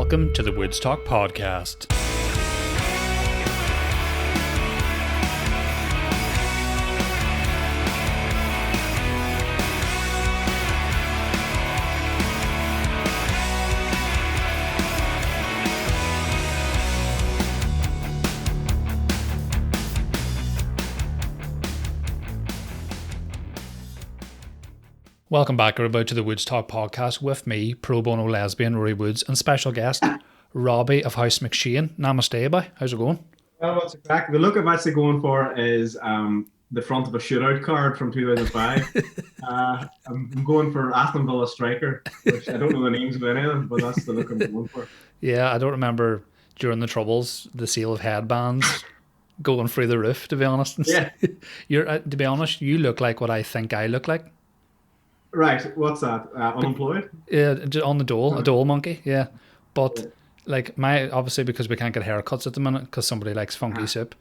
Welcome to the WoodsTalk podcast. Welcome back, everybody, to the WoodsTalk podcast with me, pro bono lesbian Rory Woods, and special guest Robbie of Mc Shane. Namaste, boy. How's it going? Well, what's exactly the look I'm actually going for is the front of a shootout card from 2005. I'm going for Aston Villa striker, which I don't know the names of any of them, but that's the look I'm going for. Yeah, I don't remember during the Troubles the sale of headbands going through the roof, to be honest. Yeah. To be honest, you look like what I think I look like. Right, what's that? Unemployed? Yeah, on the dole, a dole monkey, yeah. But like obviously because we can't get haircuts at the minute because somebody likes funky soup,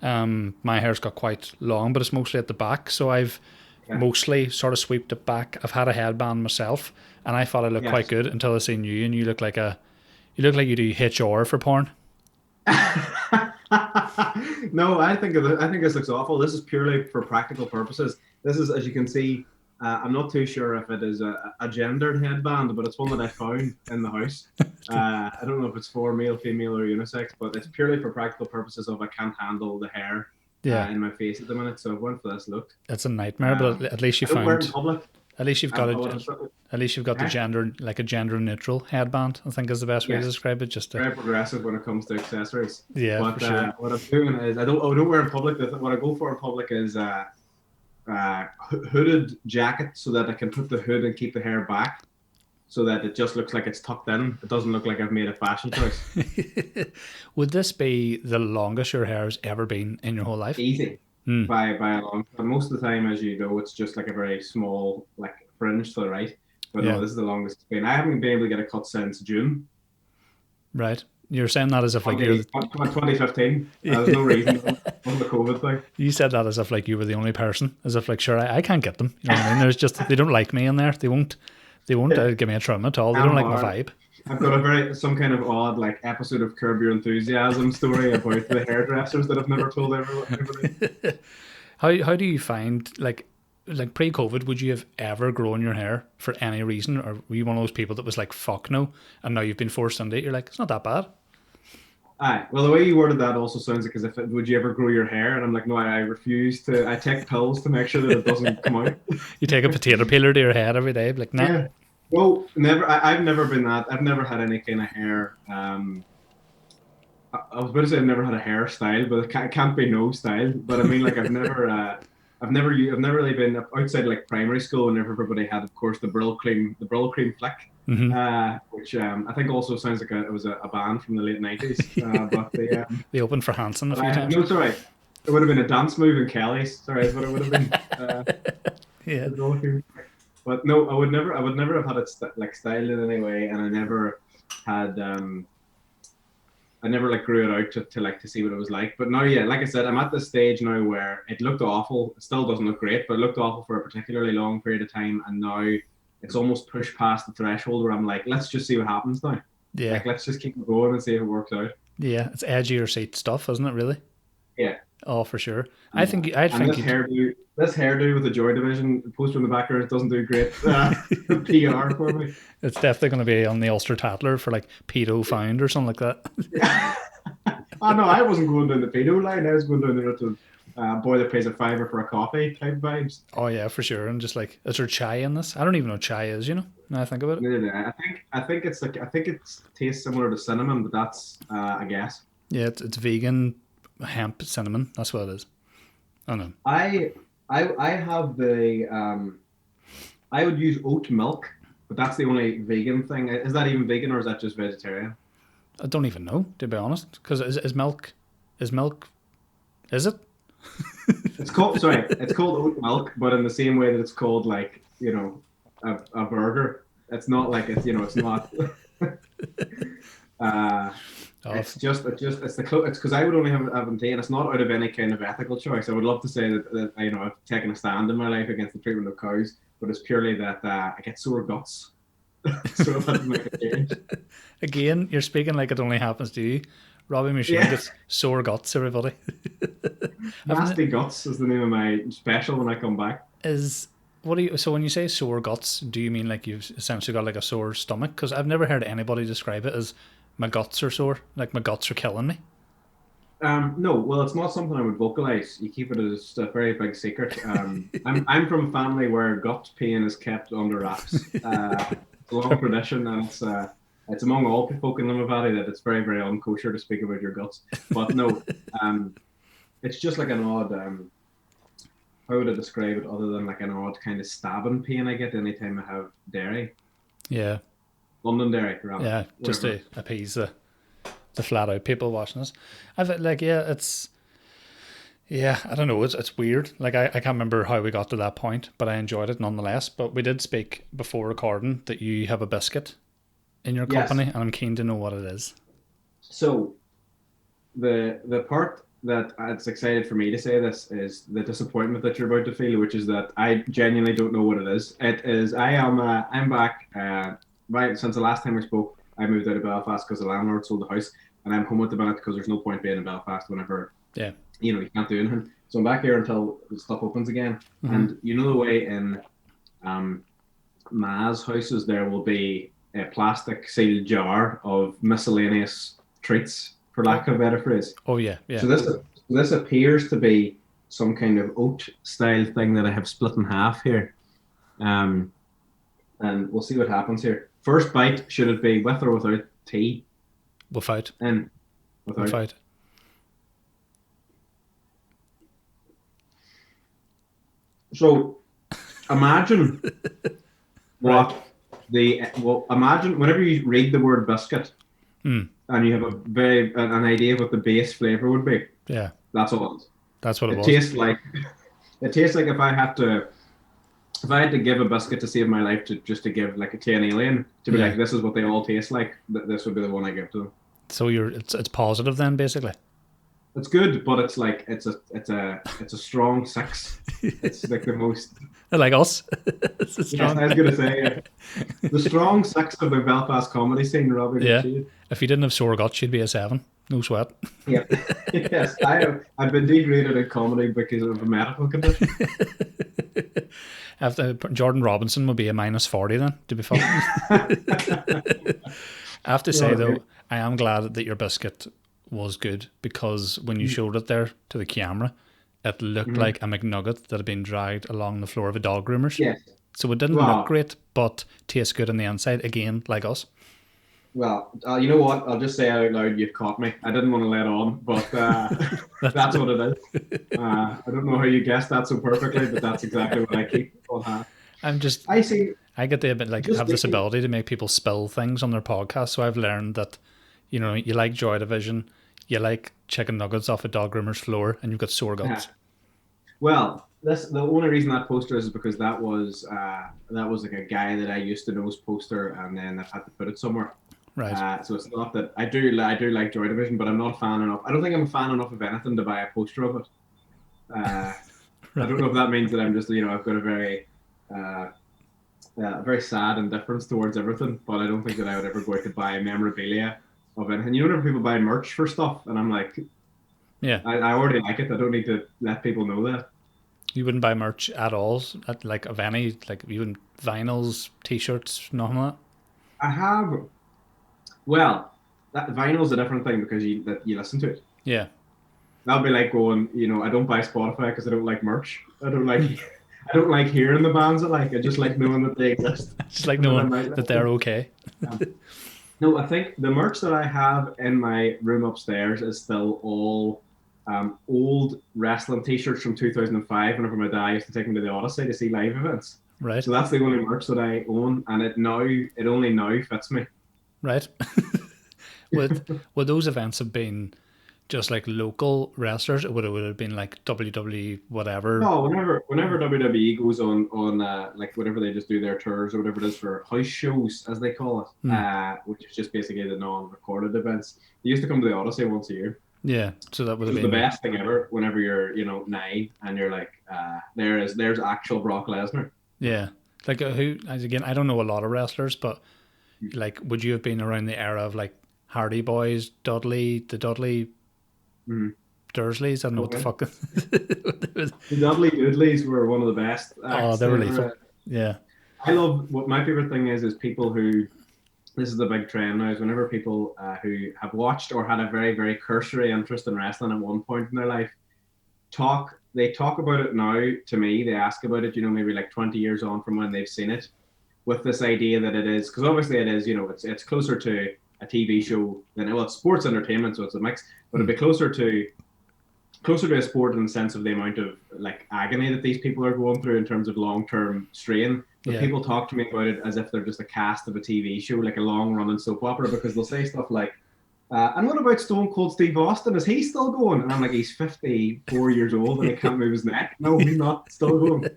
my hair's got quite long, but it's mostly at the back, so I've mostly sort of sweeped it back. I've had a headband myself, and I thought I looked quite good until I seen you, and you look like you do HR for porn. No, I think this looks awful. This is purely for practical purposes. This is, as you can see, I'm not too sure if it is a gendered headband, but it's one that I found in the house. I don't know if it's for male, female, or unisex, but it's purely for practical purposes of I can't handle the hair in my face at the minute, so I went for this look. It's a nightmare, but at least you found. Wear it in public. At least you've got the gender neutral headband, I think is the best way to describe it. Very progressive when it comes to accessories. Yeah, but for sure. What I'm doing is I don't wear in public. What I go for in public is hooded jacket, so that I can put the hood and keep the hair back, so that it just looks like it's tucked in. It doesn't look like I've made a fashion choice. Would this be the longest your hair has ever been in your whole life? Easy. By a long time. Most of the time, as you know, it's just like a very small like fringe to the right. But no, this is the longest it's been. I haven't been able to get a cut since June. Right. You're saying that as if like you're 2015. There's no reason. It wasn't the COVID thing. You said that as if like you were the only person. As if like, sure, I can't get them. You know what I mean? There's just, they don't like me in there. They won't give me a trim at all. They don't like my vibe. I've got some kind of odd like episode of Curb Your Enthusiasm story about the hairdressers that I've never told everybody. How do you find like pre-COVID, would you have ever grown your hair for any reason, or were you one of those people that was like fuck no, and now you've been forced into it? You're like, it's not that bad. Aye. Well, the way you worded that also sounds like as if would you ever grow your hair? And I'm like, no, I refuse to. I take pills to make sure that it doesn't come out. You take a potato peeler to your head every day, like nah. Yeah. Well, never. I've never been that. I've never had any kind of hair. I was about to say I've never had a hairstyle, but it can't be no style. But I mean, like I've never really been outside like primary school, and everybody had, of course, the Brill Cream flick. Mm-hmm. Which I think also sounds like it was a band from the late 90s. But they opened for Hanson a few times. No, sorry. It would have been a dance move in Kelly's. Sorry, is what it would have been. Yeah. But no, I would never have had it styled in any way, and I never had. I never like grew it out to see what it was like. But now, yeah, like I said, I'm at this stage now where it looked awful. It still doesn't look great, but it looked awful for a particularly long period of time, and now it's almost pushed past the threshold where I'm like, let's just see what happens now. Yeah. Like, let's just keep it going and see if it works out. Yeah, it's edgier seat stuff, isn't it? Really? Yeah. Oh, for sure. I think this hairdo with the Joy Division poster in the background doesn't do great PR for me. It's definitely going to be on the Ulster Tatler for like pedo found or something like that. Oh no, I wasn't going down the pedo line. I was going down the route of boy that pays a $5 for a coffee type vibes. Oh yeah, for sure. And just like, is there chai in this? I don't even know what chai is. You know, now I think about it. No. I think it tastes similar to cinnamon, but that's I guess. Yeah, it's vegan hemp cinnamon. That's what it is. I know. I have the I would use oat milk, but that's the only vegan thing. Is that even vegan or is that just vegetarian? I don't even know, to be honest. Because is milk? Is it? It's called oat milk, but in the same way that it's called like, you know, a burger. It's not like it's not. It's because I would only have tea, and it's not out of any kind of ethical choice. I would love to say that I've taken a stand in my life against the treatment of cows, but it's purely that I get sore guts So I've had to make a change. Again, you're speaking like it only happens to you. Robbie Mc Shane Yeah. gets sore guts, everybody. Haven't Nasty Guts is the name of my special when I come back. is what do you so when you say sore guts, do you mean like you've essentially got like a sore stomach? Because I've never heard anybody describe it as my guts are sore, like my guts are killing me. No, well, it's not something I would vocalize. You keep it as a very big secret. I'm from a family where gut pain is kept under wraps. It's a long tradition, and it's among all folk in Limavady that it's very, very unkosher to speak about your guts. But no, it's just like an odd. How would I describe it other than like an odd kind of stabbing pain I get anytime I have dairy, Yeah, London dairy, rather. yeah, just Whatever. to appease the flat out people watching us. I've like yeah, it's yeah, I don't know, it's weird. Like I can't remember how we got to that point, but I enjoyed it nonetheless. But we did speak before recording that you have a biscuit in your Yes. company, and I'm keen to know what it is. So the part that it's excited for me to say this is the disappointment that you're about to feel, which is that I genuinely don't know what it is. It is I'm back. Right since the last time we spoke, I moved out of Belfast because the landlord sold the house, and I'm home at the minute because there's no point being in Belfast whenever Yeah, you can't do anything. So I'm back here until the stuff opens again. Mhm. And you know the way in Ma's houses there will be a plastic sealed jar of miscellaneous treats, for lack of a better phrase. oh yeah, yeah. So this appears to be some kind of oat style thing that I have split in half here. And we'll see what happens here. First bite, should it be with or without tea? Without, And without. without. So imagine what imagine whenever you read the word biscuit Hmm. and you have an idea of what the base flavor would be. Yeah, That's all it is. that's what it It was. tastes like if I had to give a biscuit to save my life to give like to an alien to be Yeah. like this is what they all taste like, this would be the one I give to them. So it's positive then, basically. It's good, but it's like it's a strong 6. It's like the most. Like us. It's a Yes, strong. I was gonna say the strong 6 of the Belfast comedy scene, Robbie Yeah. Mc Shane. If you didn't have sore guts, you'd be a 7. No sweat. Yeah. Yes, I've been degraded in comedy because of a medical condition. After Jordan Robinson would be a -40 then, to be fair. I have to say though, I am glad that your biscuit was good, because when you showed it there to the camera, it looked like a McNugget that had been dragged along the floor of a dog groomer's. Yes. So it didn't Wow. look great, but tastes good on the inside, again, like us. Well, you know what? I'll just say out loud, you've caught me. I didn't want to let on, but that's what it is. I don't know how you guessed that so perfectly, but that's exactly what I keep on hand. I'm just, I see. I get the like Just have this thinking- ability to make people spill things on their podcast. So I've learned that, you know, you like Joy Division, you like chicken nuggets off a dog groomer's floor, and you've got sore guts. Well, the only reason that poster is because that was like a guy that I used to know's poster, and then I've had to put it somewhere. Right. So it's not that I do like Joy Division, but I'm not a fan enough. I don't think I'm a fan enough of anything to buy a poster of it. I don't know if that means that I'm just I've got a very sad indifference towards everything, but I don't think that I would ever go out to buy memorabilia of anything. You know, whenever people buy merch for stuff, and I'm like, Yeah. I already like it. I don't need to let people know that. You wouldn't buy merch at all, like of any, like even vinyls, t-shirts, nothing like that? I have. Well, that vinyl's a different thing because you listen to it. Yeah. That'll be like going, I don't buy Spotify because I don't like merch. I don't like hearing the bands I like. I just like knowing that they exist. Just like And then I knowing might that they're okay. No, I think the merch that I have in my room upstairs is still all old wrestling T-shirts from 2005. Whenever my dad used to take me to the Odyssey to see live events, Right. so that's the only merch that I own, and it only now fits me. Right. Would those events have been just like local wrestlers, or would it have been like WWE whatever? No, whenever WWE goes on like whatever they just do their tours or whatever it is for house shows as they call it, which is just basically the non-recorded events. They used to come to the Odyssey once a year. Yeah. So that would Which have is the been best thing ever. Whenever you're 9 and you're like, there's actual Brock Lesnar. Yeah. Like again, I don't know a lot of wrestlers, but like, would you have been around the era of like Hardy Boys, the Dudley Mm. Dursleys? I don't know what the Okay. fuck. The Dudley Doodleys were one of the best Oh, acts they were ever. lethal. Yeah. I love what my favorite thing is people who, this is the big trend now, is whenever people who have watched or had a very, very cursory interest in wrestling at one point in their life they talk about it now to me. They ask about it, maybe like 20 years on from when they've seen it, with this idea that it is, because obviously it is, it's closer to a TV show than, well, it's sports entertainment, so it's a mix, but it'd be closer to a sport in the sense of the amount of like agony that these people are going through in terms of long-term strain. But Yeah. people talk to me about it as if they're just a cast of a TV show, like a long-running soap opera, because they'll say stuff like, and what about Stone Cold Steve Austin? Is he still going? And I'm like, he's 54 years old and he can't move his neck. No, he's not still going.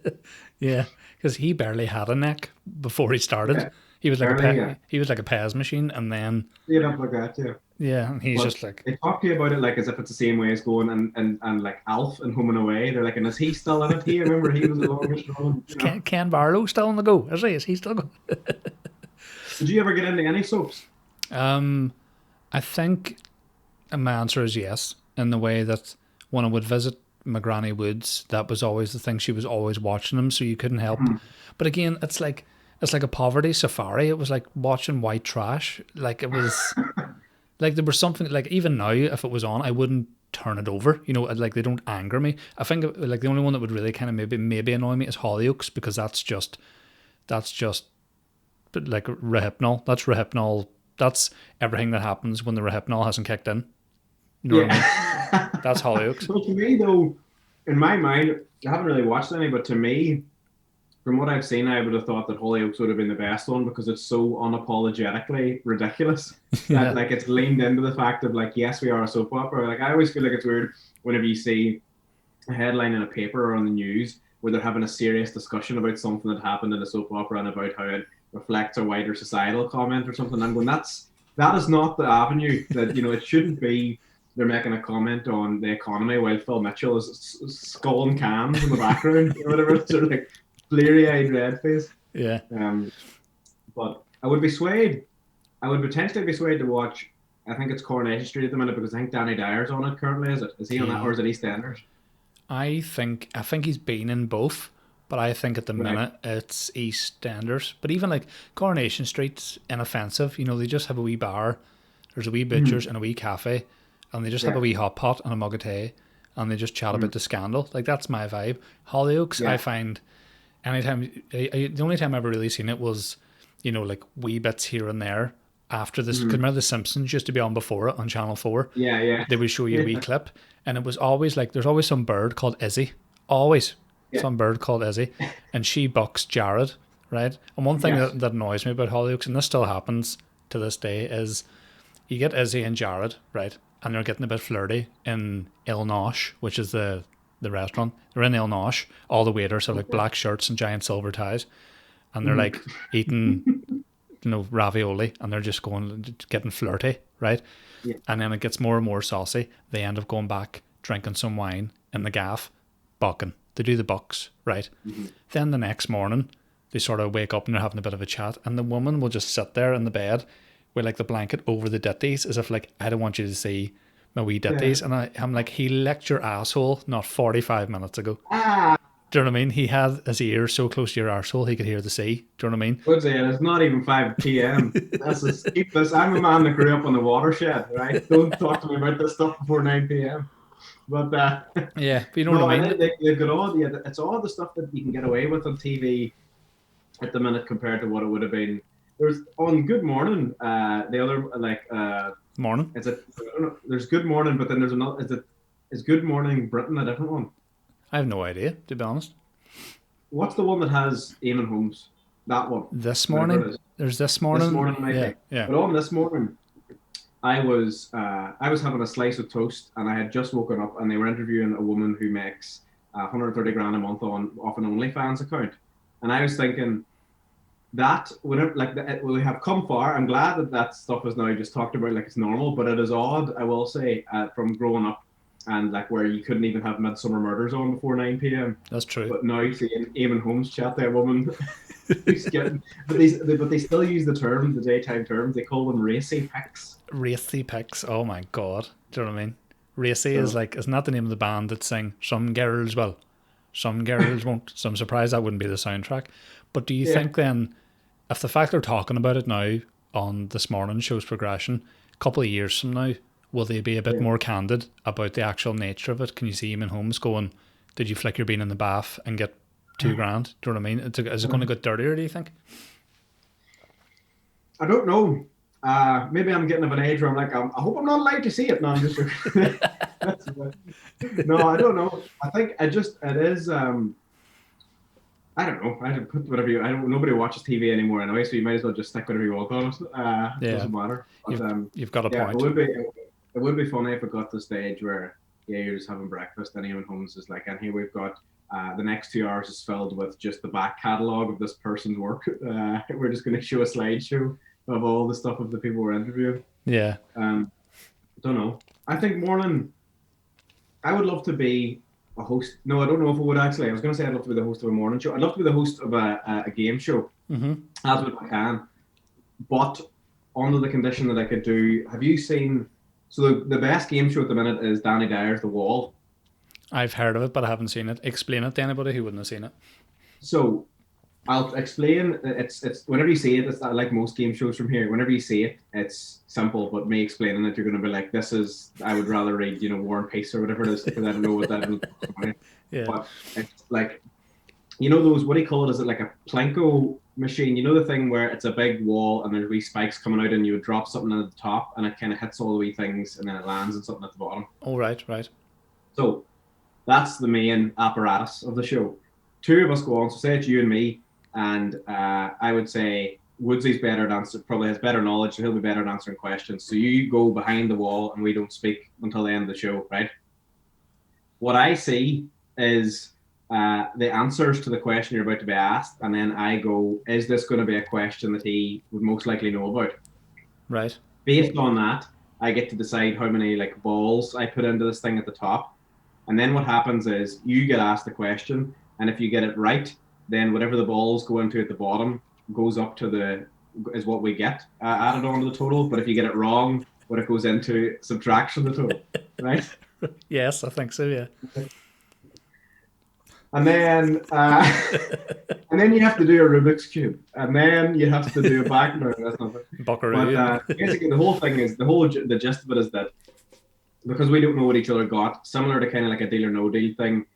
Yeah, because he barely had a neck before he started. Yeah, He was like barely, yeah. he was like a Pez machine, and then Straight up like that, yeah. yeah, and he's But just like they talk to you about it like as if it's the same way as going and like Alf and Home and Away. They're like, and is he still in it? He remember he was the longest is Ken Barlow still on the go? Is he still going? Did you ever get into any soaps? I think my answer is yes. In the way that when I would visit my granny Woods, that was always the thing. She was always watching them, so you couldn't help. But again, it's like a poverty safari. It was like watching white trash. Like it was. Like there was something like even now if it was on I wouldn't turn it over, like they don't anger me. I think like the only one that would really kind of maybe annoy me is Hollyoaks, because that's just like Rohypnol. That's everything that happens when the Rohypnol hasn't kicked in. You know what I mean? Yeah. That's Hollyoaks. Well, to me though, in my mind, I haven't really watched any, but to me, from what I've seen, I would have thought that Hollyoaks would have been the best one because it's so unapologetically ridiculous Yeah. that like it's leaned into the fact of like, yes, we are a soap opera. Like I always feel like it's weird whenever you see a headline in a paper or on the news where they're having a serious discussion about something that happened in a soap opera and about how it reflects a wider societal comment or something. I'm going, that is not the avenue that, it shouldn't be. They're making a comment on the economy while Phil Mitchell is sculling cans in the background or whatever. It's sort of like bleary-eyed red face. Yeah. But I would be swayed. I would potentially be swayed to watch. I think it's Coronation Street at the minute because I think Danny Dyer's on it currently. Is he on that, or is it EastEnders? I think he's been in both, but I think at the minute it's EastEnders. But even like Coronation Street's inoffensive. They just have a wee bar. There's a wee butcher's and a wee cafe, and they just have a wee hot pot and a mug of tea, and they just chat about the scandal. Like that's my vibe. Hollyoaks, I find. Anytime, the only time I ever really seen it was, like wee bits here and there after this. Because remember the Simpsons used to be on before it on Channel 4. Yeah, yeah. They would show you a wee clip, and it was always like there's always some bird called Izzy, always some bird called Izzy, and she bucks Jared, right? And one thing that annoys me about Hollyoaks, and this still happens to this day, is you get Izzy and Jared, right, and they're getting a bit flirty in Il Nosh, which is the restaurant. They're in Il Nosh. All the waiters have like black shirts and giant silver ties, and they're like eating, ravioli, and they're just getting flirty, right? Yeah. And then it gets more and more saucy. They end up going back, drinking some wine in the gaff, bucking. They do the bucks, right? Then the next morning, they sort of wake up and they're having a bit of a chat, and the woman will just sit there in the bed with like the blanket over the ditties, as if like, I don't want you to see my wee ditties. And I'm like, he licked your asshole not 45 minutes ago. Do you know what I mean? He had his ear so close to your arsehole he could hear the sea. Do you know what I mean? Would say it's not even 5 p.m. Keep this. I'm a man that grew up on the watershed, right? Don't talk to me about this stuff before 9 p.m. But yeah, but you know what I mean? They've got all it's all the stuff that you can get away with on TV at the minute compared to what it would have been. There's on Good Morning, the other Morning. Is it? There's Good Morning, but then there's another. Is Good Morning Britain a different one? I have no idea, to be honest. What's the one that has Eamon Holmes? That one. This morning. There's This Morning. This Morning, yeah. But on This Morning, I was having a slice of toast, and I had just woken up, and they were interviewing a woman who makes 130 grand a month off an OnlyFans account, and I was thinking that whenever we have come far. I'm glad that stuff is now just talked about like it's normal, but it is odd. I will say from growing up and like where you couldn't even have Midsummer Murders on before 9 p.m. That's true. But now seeing Eamon Holmes chat to a woman who's getting, but they still use the term, the daytime terms. They call them racy pics. Racy pics. Oh my god. Do you know what I mean? Racy is like, isn't that the name of the band that sing Some Girls Will, Some Girls Won't? So I'm surprised that wouldn't be the soundtrack. But do you think then, if the fact they're talking about it now on this morning's show's progression, a couple of years from now, will they be a bit more candid about the actual nature of it? Can you see Eamon Holmes going, did you flick your bean in the bath and get $2,000? Do you know what I mean? Is it going to get dirtier, do you think? I don't know. Maybe I'm getting of an age where I'm like, I hope I'm not allowed to see it. No, I'm just no, I don't know. I think it is. I don't know. I don't put whatever you. I don't. Nobody watches TV anymore anyway, so you might as well just stick whatever you want on it. It doesn't matter. But, you've got a point. It would be funny if it got to the stage where you're just having breakfast and Eamon Holmes is like, and here we've got the next 2 hours is filled with just the back catalogue of this person's work. We're just going to show a slideshow of all the stuff of the people we're interviewing. Yeah. Don't know. I think I would love to be a host. No, I don't know if I would actually. I was going to say I'd love to be the host of a morning show. I'd love to be the host of a game show. Mm-hmm. As what I can. But under the condition that I could do, have you seen, so the best game show at the minute is Danny Dyer's The Wall. I've heard of it, but I haven't seen it. Explain it to anybody who wouldn't have seen it. So I'll explain. It's whenever you see it, it's not like most game shows from here. Whenever you see it, it's simple. But me explaining it, you're going to be like, "This is." I would rather read, War and Peace or whatever it is, because I don't know what that is. Yeah. But it's like, those. What do you call it? Is it like a Plinko machine? The thing where it's a big wall and there's wee spikes coming out, and you would drop something at the top, and it kind of hits all the wee things, and then it lands on something at the bottom. Oh, right. So that's the main apparatus of the show. Two of us go on. So say it's you and me. And I would say Woodsy's better at answering, probably has better knowledge, so he'll be better at answering questions. So you go behind the wall and we don't speak until the end of the show, right? What I see is the answers to the question you're about to be asked, and then I go, is this going to be a question that he would most likely know about? Right. Based on that, I get to decide how many balls I put into this thing at the top. And then what happens is you get asked the question, and if you get it right, then whatever the balls go into at the bottom goes up to is what we get added on to the total. But if you get it wrong, what it goes into subtraction the total, right? Yes, I think so. Yeah. And then you have to do a Rubik's cube, and then you have to do a back. No, that's not it. Buckaroo. But basically, the whole thing is the gist of it is that because we don't know what each other got, similar to kind of like a deal or no deal thing.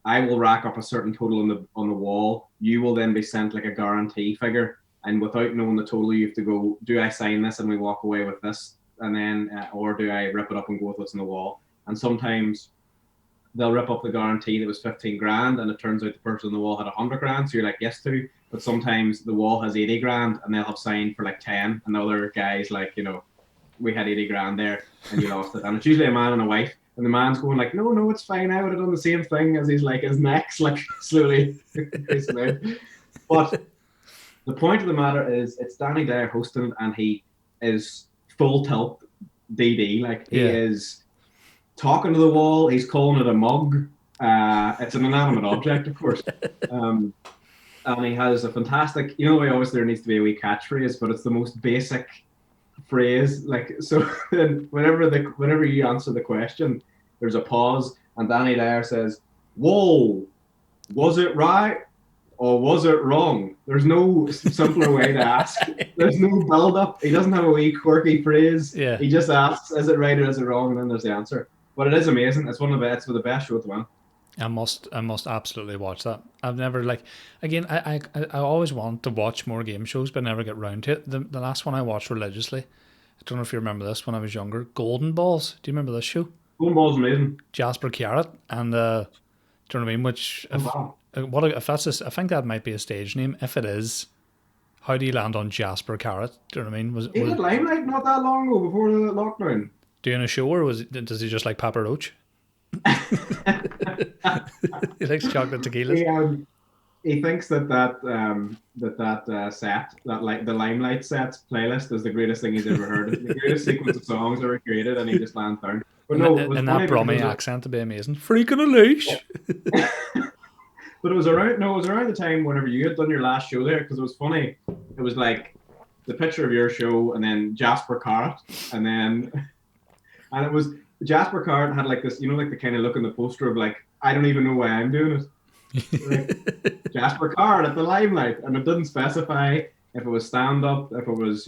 I will rack up a certain total on the wall. You will then be sent like a guarantee figure, and without knowing the total, you have to go, do I sign this and we walk away with this, and then or do I rip it up and go with what's on the wall? And sometimes they'll rip up the guarantee that was 15 grand, and it turns out the person on the wall had 100 grand, so you're like yes to. But sometimes the wall has 80 grand, and they'll have signed for like 10, and the other guys like we had 80 grand there, and you lost it. And it's usually a man and a wife. And the man's going like, no, it's fine. I would have done the same thing, as he's like, his neck's like slowly increasing out. But the point of the matter is, it's Danny Dyer hosting, and he is full tilt DD. Like he is talking to the wall. He's calling it a mug. It's an inanimate object, of course. And he has a fantastic. Always there needs to be a wee catchphrase, but it's the most basic phrase. Like so, then whenever you answer the question, there's a pause, and Danny Dyer says, "Whoa, was it right or was it wrong?" There's no simpler way to ask. There's no build up. He doesn't have a wee quirky phrase. Yeah. He just asks, "Is it right or is it wrong?" And then there's the answer. But it is amazing. It's one of the best shows to win. I must absolutely watch that. I've never I always want to watch more game shows, but never get round to it. The last one I watched religiously, I don't know if you remember this when I was younger, Golden Balls. Do you remember this show? Golden Balls amazing. Jasper Carrot and do you know what I mean? Which if that's I think that might be a stage name. If it is, how do you land on Jasper Carrot? Do you know what I mean? He had Limelight not that long ago before the lockdown. Doing a show, or does he just like Papa Roach? He likes chocolate tequilas. He thinks that set, the Limelight set playlist is the greatest thing he's ever heard. The greatest sequence of songs ever created, and he just lands down. But no, it was in funny that because Brummy accent to be amazing. Freaking a leash. but it was around. No, it was around the time whenever you had done your last show there, because it was funny. It was like the picture of your show, and then Jasper Carrot, and it was Jasper Carrot had like this, like the kind of look in the poster of like, I don't even know why I'm doing it. Like, Jasper Carrot at the limelight, and it didn't specify if it was stand up, if it was,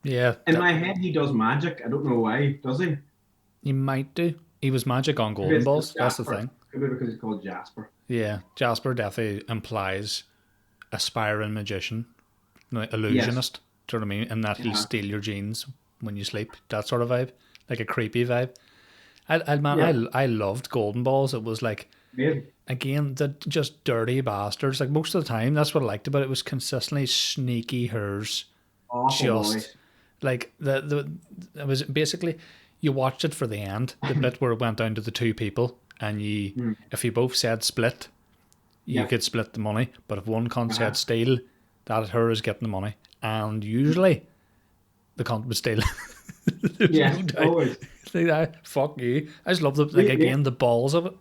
Yeah. In my head, he does magic. I don't know why. Does he? He might do. He was magic on Maybe golden it's balls. just That's the Jasper. thing. Maybe because he's called Jasper. Yeah, Jasper definitely implies aspiring magician, like illusionist. Yes. Do you know what I mean? And that he'll steal your genes when you sleep. That sort of vibe, like a creepy vibe. I loved golden balls. It was like, again, the just dirty bastards. Like most of the time, that's what I liked about it. Was consistently sneaky hers. Awful boys. Like it was basically, you watched it for the end, the bit where it went down to the two people, and if you both said split, you could split the money. But if one cunt said steal, that her is getting the money, and usually the cunt would steal. Yes, always. Fuck you. I just love the balls of it.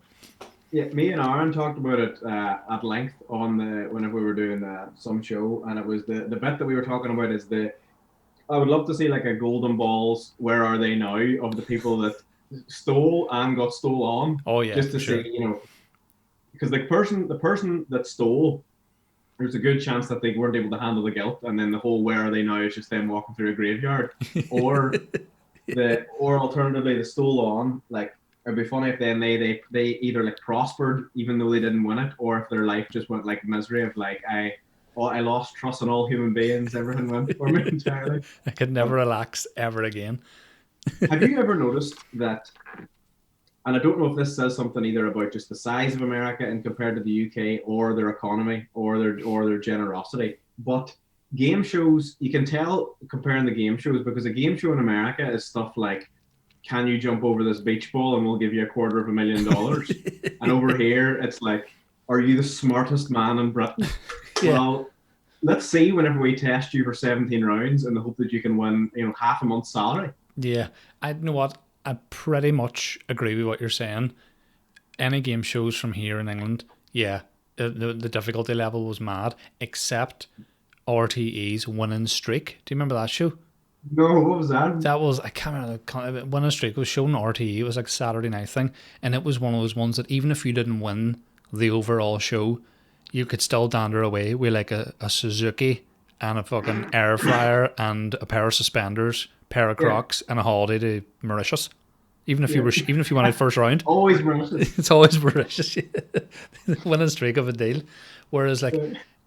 Yeah, me and Aaron talked about it at length whenever we were doing some show, and it was the bit that we were talking about is I would love to see like a golden balls, where are they now, of the people that stole and got stole on. Oh yeah, just to see, because the person that stole, there's a good chance that they weren't able to handle the guilt, and then the whole where are they now is just them walking through a graveyard, or alternatively the stole on, like it'd be funny if then they either like prospered even though they didn't win it, or if their life just went like misery of like I lost trust in all human beings, everything went for me entirely. I could never relax ever again. Have you ever noticed that? And I don't know if this says something either about just the size of America and compared to the UK, or their economy, or their generosity. But game shows, you can tell comparing the game shows, because a game show in America is stuff like, can you jump over this beach ball and we'll give you $250,000? And over here, it's like, are you the smartest man in Britain? Yeah. Well, let's see whenever we test you for 17 rounds in the hope that you can win, half a month's salary. Yeah, I know what. I pretty much agree with what you're saying. Any game shows from here in England, yeah, the difficulty level was mad, except RTE's Winning Streak. Do you remember that show? No, what was that? That was, I can't remember. Winning Streak was shown on RTE. It was like a Saturday night thing, and it was one of those ones that even if you didn't win the overall show, you could still dander away with like a Suzuki and a fucking air fryer and a pair of suspenders, pair of Crocs, and a holiday to Mauritius. Even if you won it first round, always Mauritius. It's always Mauritius. Winning streak of a deal. Whereas like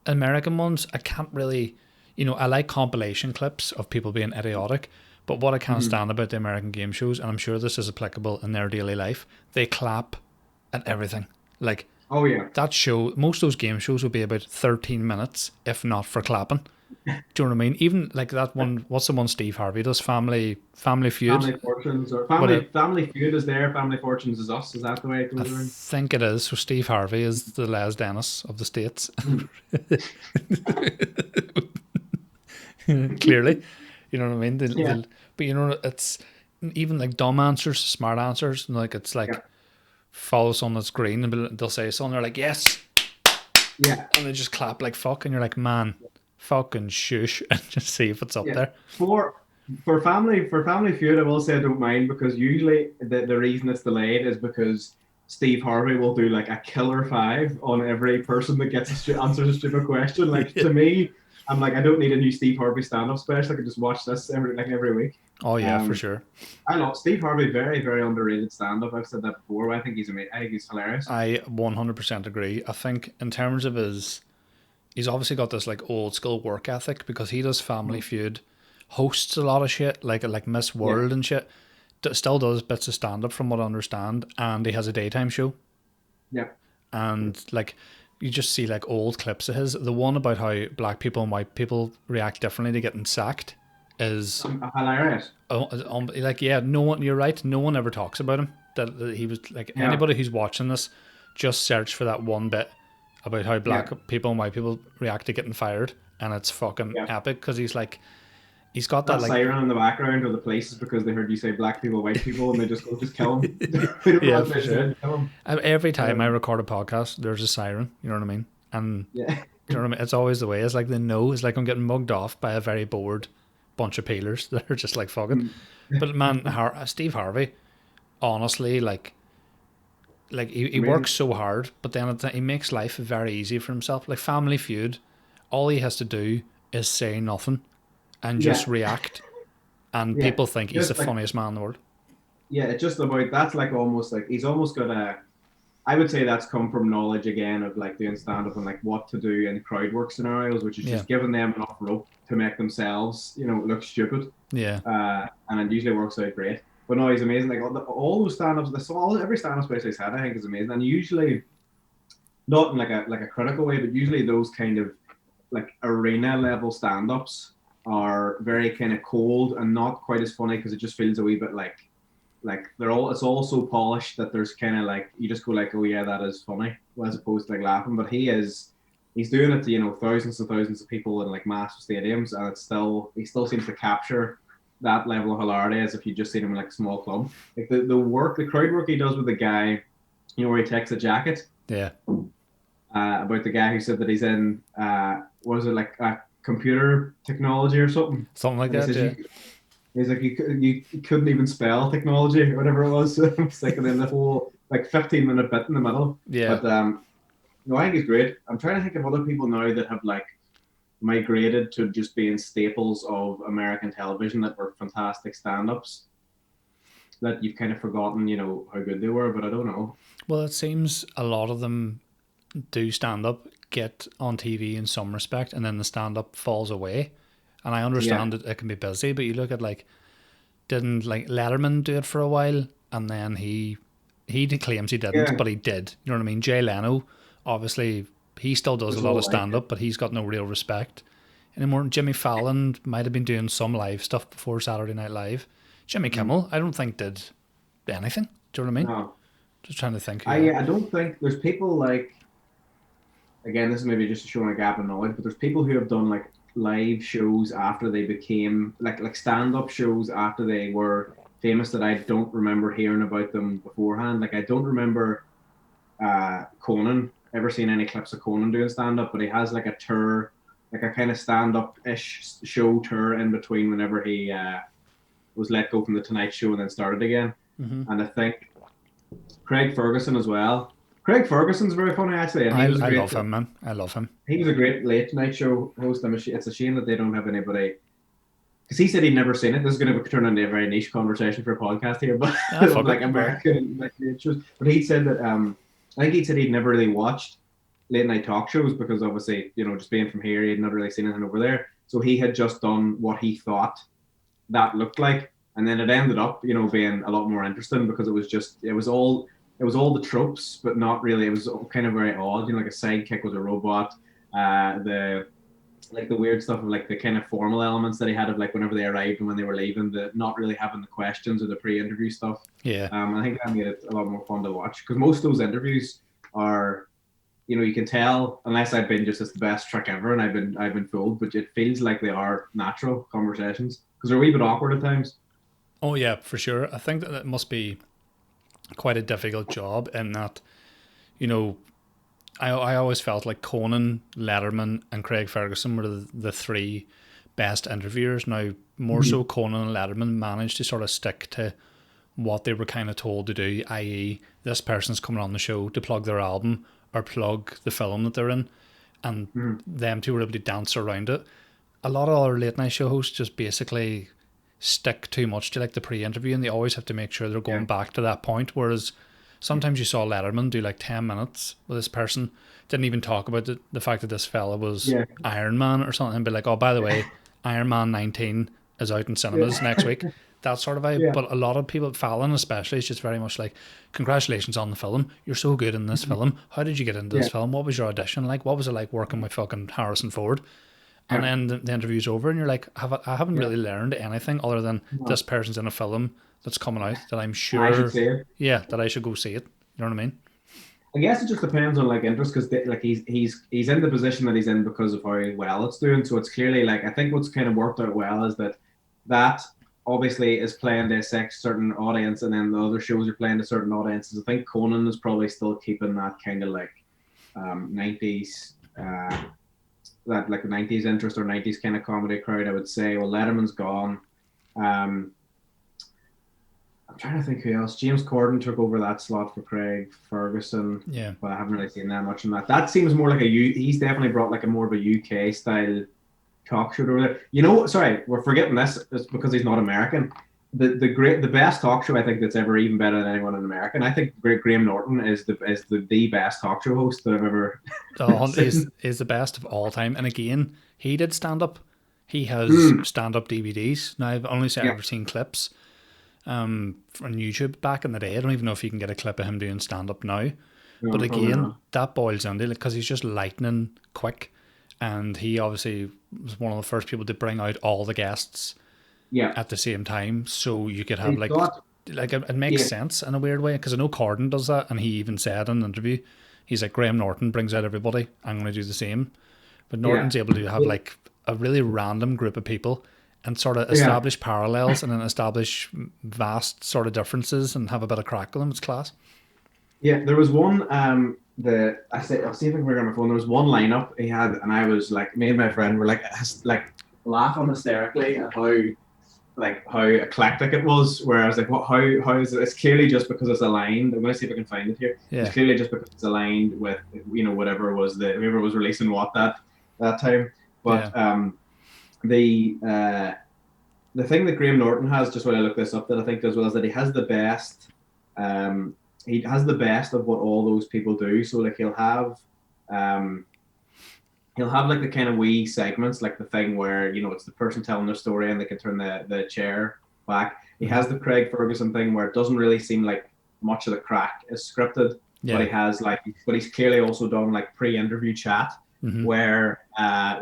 American ones, I can't really, I like compilation clips of people being idiotic. But what I can't stand about the American game shows, and I'm sure this is applicable in their daily life, they clap at everything. Like, oh yeah, that show, most of those game shows would be about 13 minutes, if not for clapping. Do you know what I mean? Even like that one, what's the one Steve Harvey does? Family Feud? Family Fortunes, or Family Feud is there, Family Fortunes is us. Is that the way it goes around? I think it is. So Steve Harvey is the Les Dennis of the States. Clearly. You know what I mean? But it's even like dumb answers, smart answers, and like it's like follow someone that's green and they'll say something, they're like, yes. Yeah. And they just clap like fuck, and you're like, man, fucking shush, and just see if it's up there. For Family Feud, I will say I don't mind, because usually the reason it's delayed is because Steve Harvey will do like a killer 5 on every person that gets answers a stupid question. Like to me, I'm like, I don't need a new Steve Harvey stand-up special. I can just watch this every week. Oh yeah, for sure. I love Steve Harvey. Very, very underrated stand-up. I've said that before. I think he's amazing. I think he's hilarious. I 100% agree. I think in terms of he's obviously got this like old school work ethic, because he does Family Feud, hosts a lot of shit like Miss World and shit. Still does bits of stand-up from what I understand, and he has a daytime show. Yeah. And like, you just see like old clips of his. The one about how black people and white people react differently to getting sacked is hilarious. No one. You're right. No one ever talks about him. That he was like, anybody who's watching this, just search for that one bit about how black people and white people react to getting fired, and it's fucking epic, because he's like, he's got that that like siren in the background of the police is because they heard you say black people, white people, and they just go, just kill them. We don't know yeah, what for they sure. said, kill them. Every time I record a podcast, there's a siren. You know what I mean? And Yeah. you know what I mean? It's always the way. It's like they know. It's like I'm getting mugged off by a very bored bunch of peelers that are just like fuck it. But man, Steve Harvey, honestly, like he Amazing. works so hard, but then he makes life very easy for himself. Like Family Feud, all he has to do is say nothing and just Yeah. react, and Yeah. people think he's the Just like, funniest man in the world. yeah, it's just about, that's like almost like, he's almost got a, I would say that's come from knowledge again of like doing stand up and like what to do in crowd work scenarios, which is Yeah, just giving them enough rope to make themselves, look stupid. yeah, And it usually works out great. But no, he's amazing. Like all those stand ups, every stand up space he's had, I think is amazing. And usually, not in like a critical way, but usually those kind of like arena level stand ups are very kind of cold and not quite as funny because it just feels a wee bit like it's all so polished that there's kind of like you just go like, oh yeah, that is funny, as opposed to like laughing. But he's doing it to thousands and thousands of people in like massive stadiums, and he still seems to capture that level of hilarity as if you just seen him in like a small club. Like the crowd work he does with the guy, where he takes a jacket. yeah. About the guy who said that he's in was it like computer technology or something? Something like And that. Yeah. He's like, you couldn't even spell technology or whatever it was. It's like, and then the whole like 15-minute bit in the middle. Yeah. But no, I think he's great. I'm trying to think of other people now that have like migrated to just being staples of American television that were fantastic stand-ups that you've kind of forgotten, how good they were. But I don't know. Well, it seems a lot of them do stand up, get on TV in some respect, and then the stand up falls away. And I understand that it can be busy, but you look at didn't like Letterman do it for a while, and then he claims he didn't, Yeah. but he did. You know what I mean? Jay Leno, obviously, he still does a lot of stand up, but he's got no real respect anymore. Jimmy Fallon might have been doing some live stuff before Saturday Night Live. Jimmy Kimmel, I don't think did anything. Do you know what I mean? No. Just trying to think. I don't think there's people like, again, this is maybe just showing a gap in knowledge, but there's people who have done like live shows after they became like stand-up shows after they were famous that I don't remember hearing about them beforehand. Like I don't remember Conan, ever seen any clips of Conan doing stand-up, but he has like a tour, like a kind of stand-up-ish show tour in between whenever he was let go from the Tonight Show and then started again. Mm-hmm. And I think Craig Ferguson as well. Craig Ferguson's very funny, actually. And I love him, man. I love him. He was a great late night show host. It's a shame that they don't have anybody. Because he said he'd never seen it. This is going to turn into a very niche conversation for a podcast here, but like American like late shows. But he said that I think he said he'd never really watched late night talk shows because obviously, just being from here, he'd never really seen anything over there. So he had just done what he thought that looked like, and then it ended up, being a lot more interesting because it was all the tropes, but not really. It was kind of very odd. Like a sidekick was a robot. The weird stuff of like the kind of formal elements that he had of like whenever they arrived and when they were leaving, the not really having the questions or the pre-interview stuff. Yeah. I think that made it a lot more fun to watch because most of those interviews are, you can tell unless I've been just as the best trick ever and I've been fooled, but it feels like they are natural conversations because they're a wee bit awkward at times. Oh yeah, for sure. I think that it must be quite a difficult job in that, I always felt like Conan, Letterman, and Craig Ferguson were the three best interviewers. Now, more so Conan and Letterman managed to sort of stick to what they were kind of told to do, i.e. this person's coming on the show to plug their album or plug the film that they're in, and them two were able to dance around it. A lot of other late night show hosts just basically stick too much to like the pre-interview and they always have to make sure they're going back to that point, whereas sometimes you saw Letterman do like 10 minutes with this person, didn't even talk about the fact that this fella was Iron Man or something, and be like, oh, by the way, Iron Man 19 is out in cinemas next week. That sort of vibe. But a lot of people, Fallon especially, is just very much like, congratulations on the film, you're so good in this film, how did you get into this film, what was your audition like, what was it like working with fucking Harrison Ford? And then the interview's over and you're like, I haven't really learned anything other than this person's in a film that's coming out that I'm sure, that I should go see it. You know what I mean? I guess it just depends on like interest because like he's in the position that he's in because of how well it's doing. So it's clearly like I think what's kind of worked out well is that obviously is playing to a certain audience, and then the other shows are playing to certain audiences. I think Conan is probably still keeping that kind of like 90s that like the 90s interest or 90s kind of comedy crowd. I would say. Well, Letterman's gone. Um, I'm trying to think who else. James Corden took over that slot for Craig Ferguson. Yeah. But I haven't really seen that much in that. That seems more like he's definitely brought like a more of a UK style talk show over there. You know, sorry, we're forgetting this. It's because he's not American. The best talk show I think that's ever even better than anyone in America. And I think Graham Norton is the best talk show host that I've ever is the best of all time. And again, he did stand up. He has stand up DVDs. Now I've only ever seen clips on YouTube back in the day. I don't even know if you can get a clip of him doing stand up now. No, but again, that boils down to because he's just lightning quick, and he obviously was one of the first people to bring out all the guests at the same time, so you could have it makes sense in a weird way, because I know Corden does that, and he even said in an interview, he's like, Graham Norton brings out everybody, I'm going to do the same. But Norton's able to have like a really random group of people and sort of establish parallels and then establish vast sort of differences and have a bit of crack with them. It's class. Yeah, there was one I'll see if I can figure out my phone. There was one lineup he had, and I was like, me and my friend were like laughing hysterically at how eclectic it was. Where I was like, what? How is it? It's clearly just because it's aligned. I'm gonna see if I can find it here. Yeah. It's clearly just because it's aligned with whatever was whoever was releasing what that time. But the thing that Graham Norton has, just when I look this up, that I think as well, is that he has the best. He has the best of what all those people do. So like he'll have like the kind of wee segments, like the thing where it's the person telling their story and they can turn the chair back. He has the Craig Ferguson thing where it doesn't really seem like much of the crack is scripted, but he's clearly also done like pre-interview chat where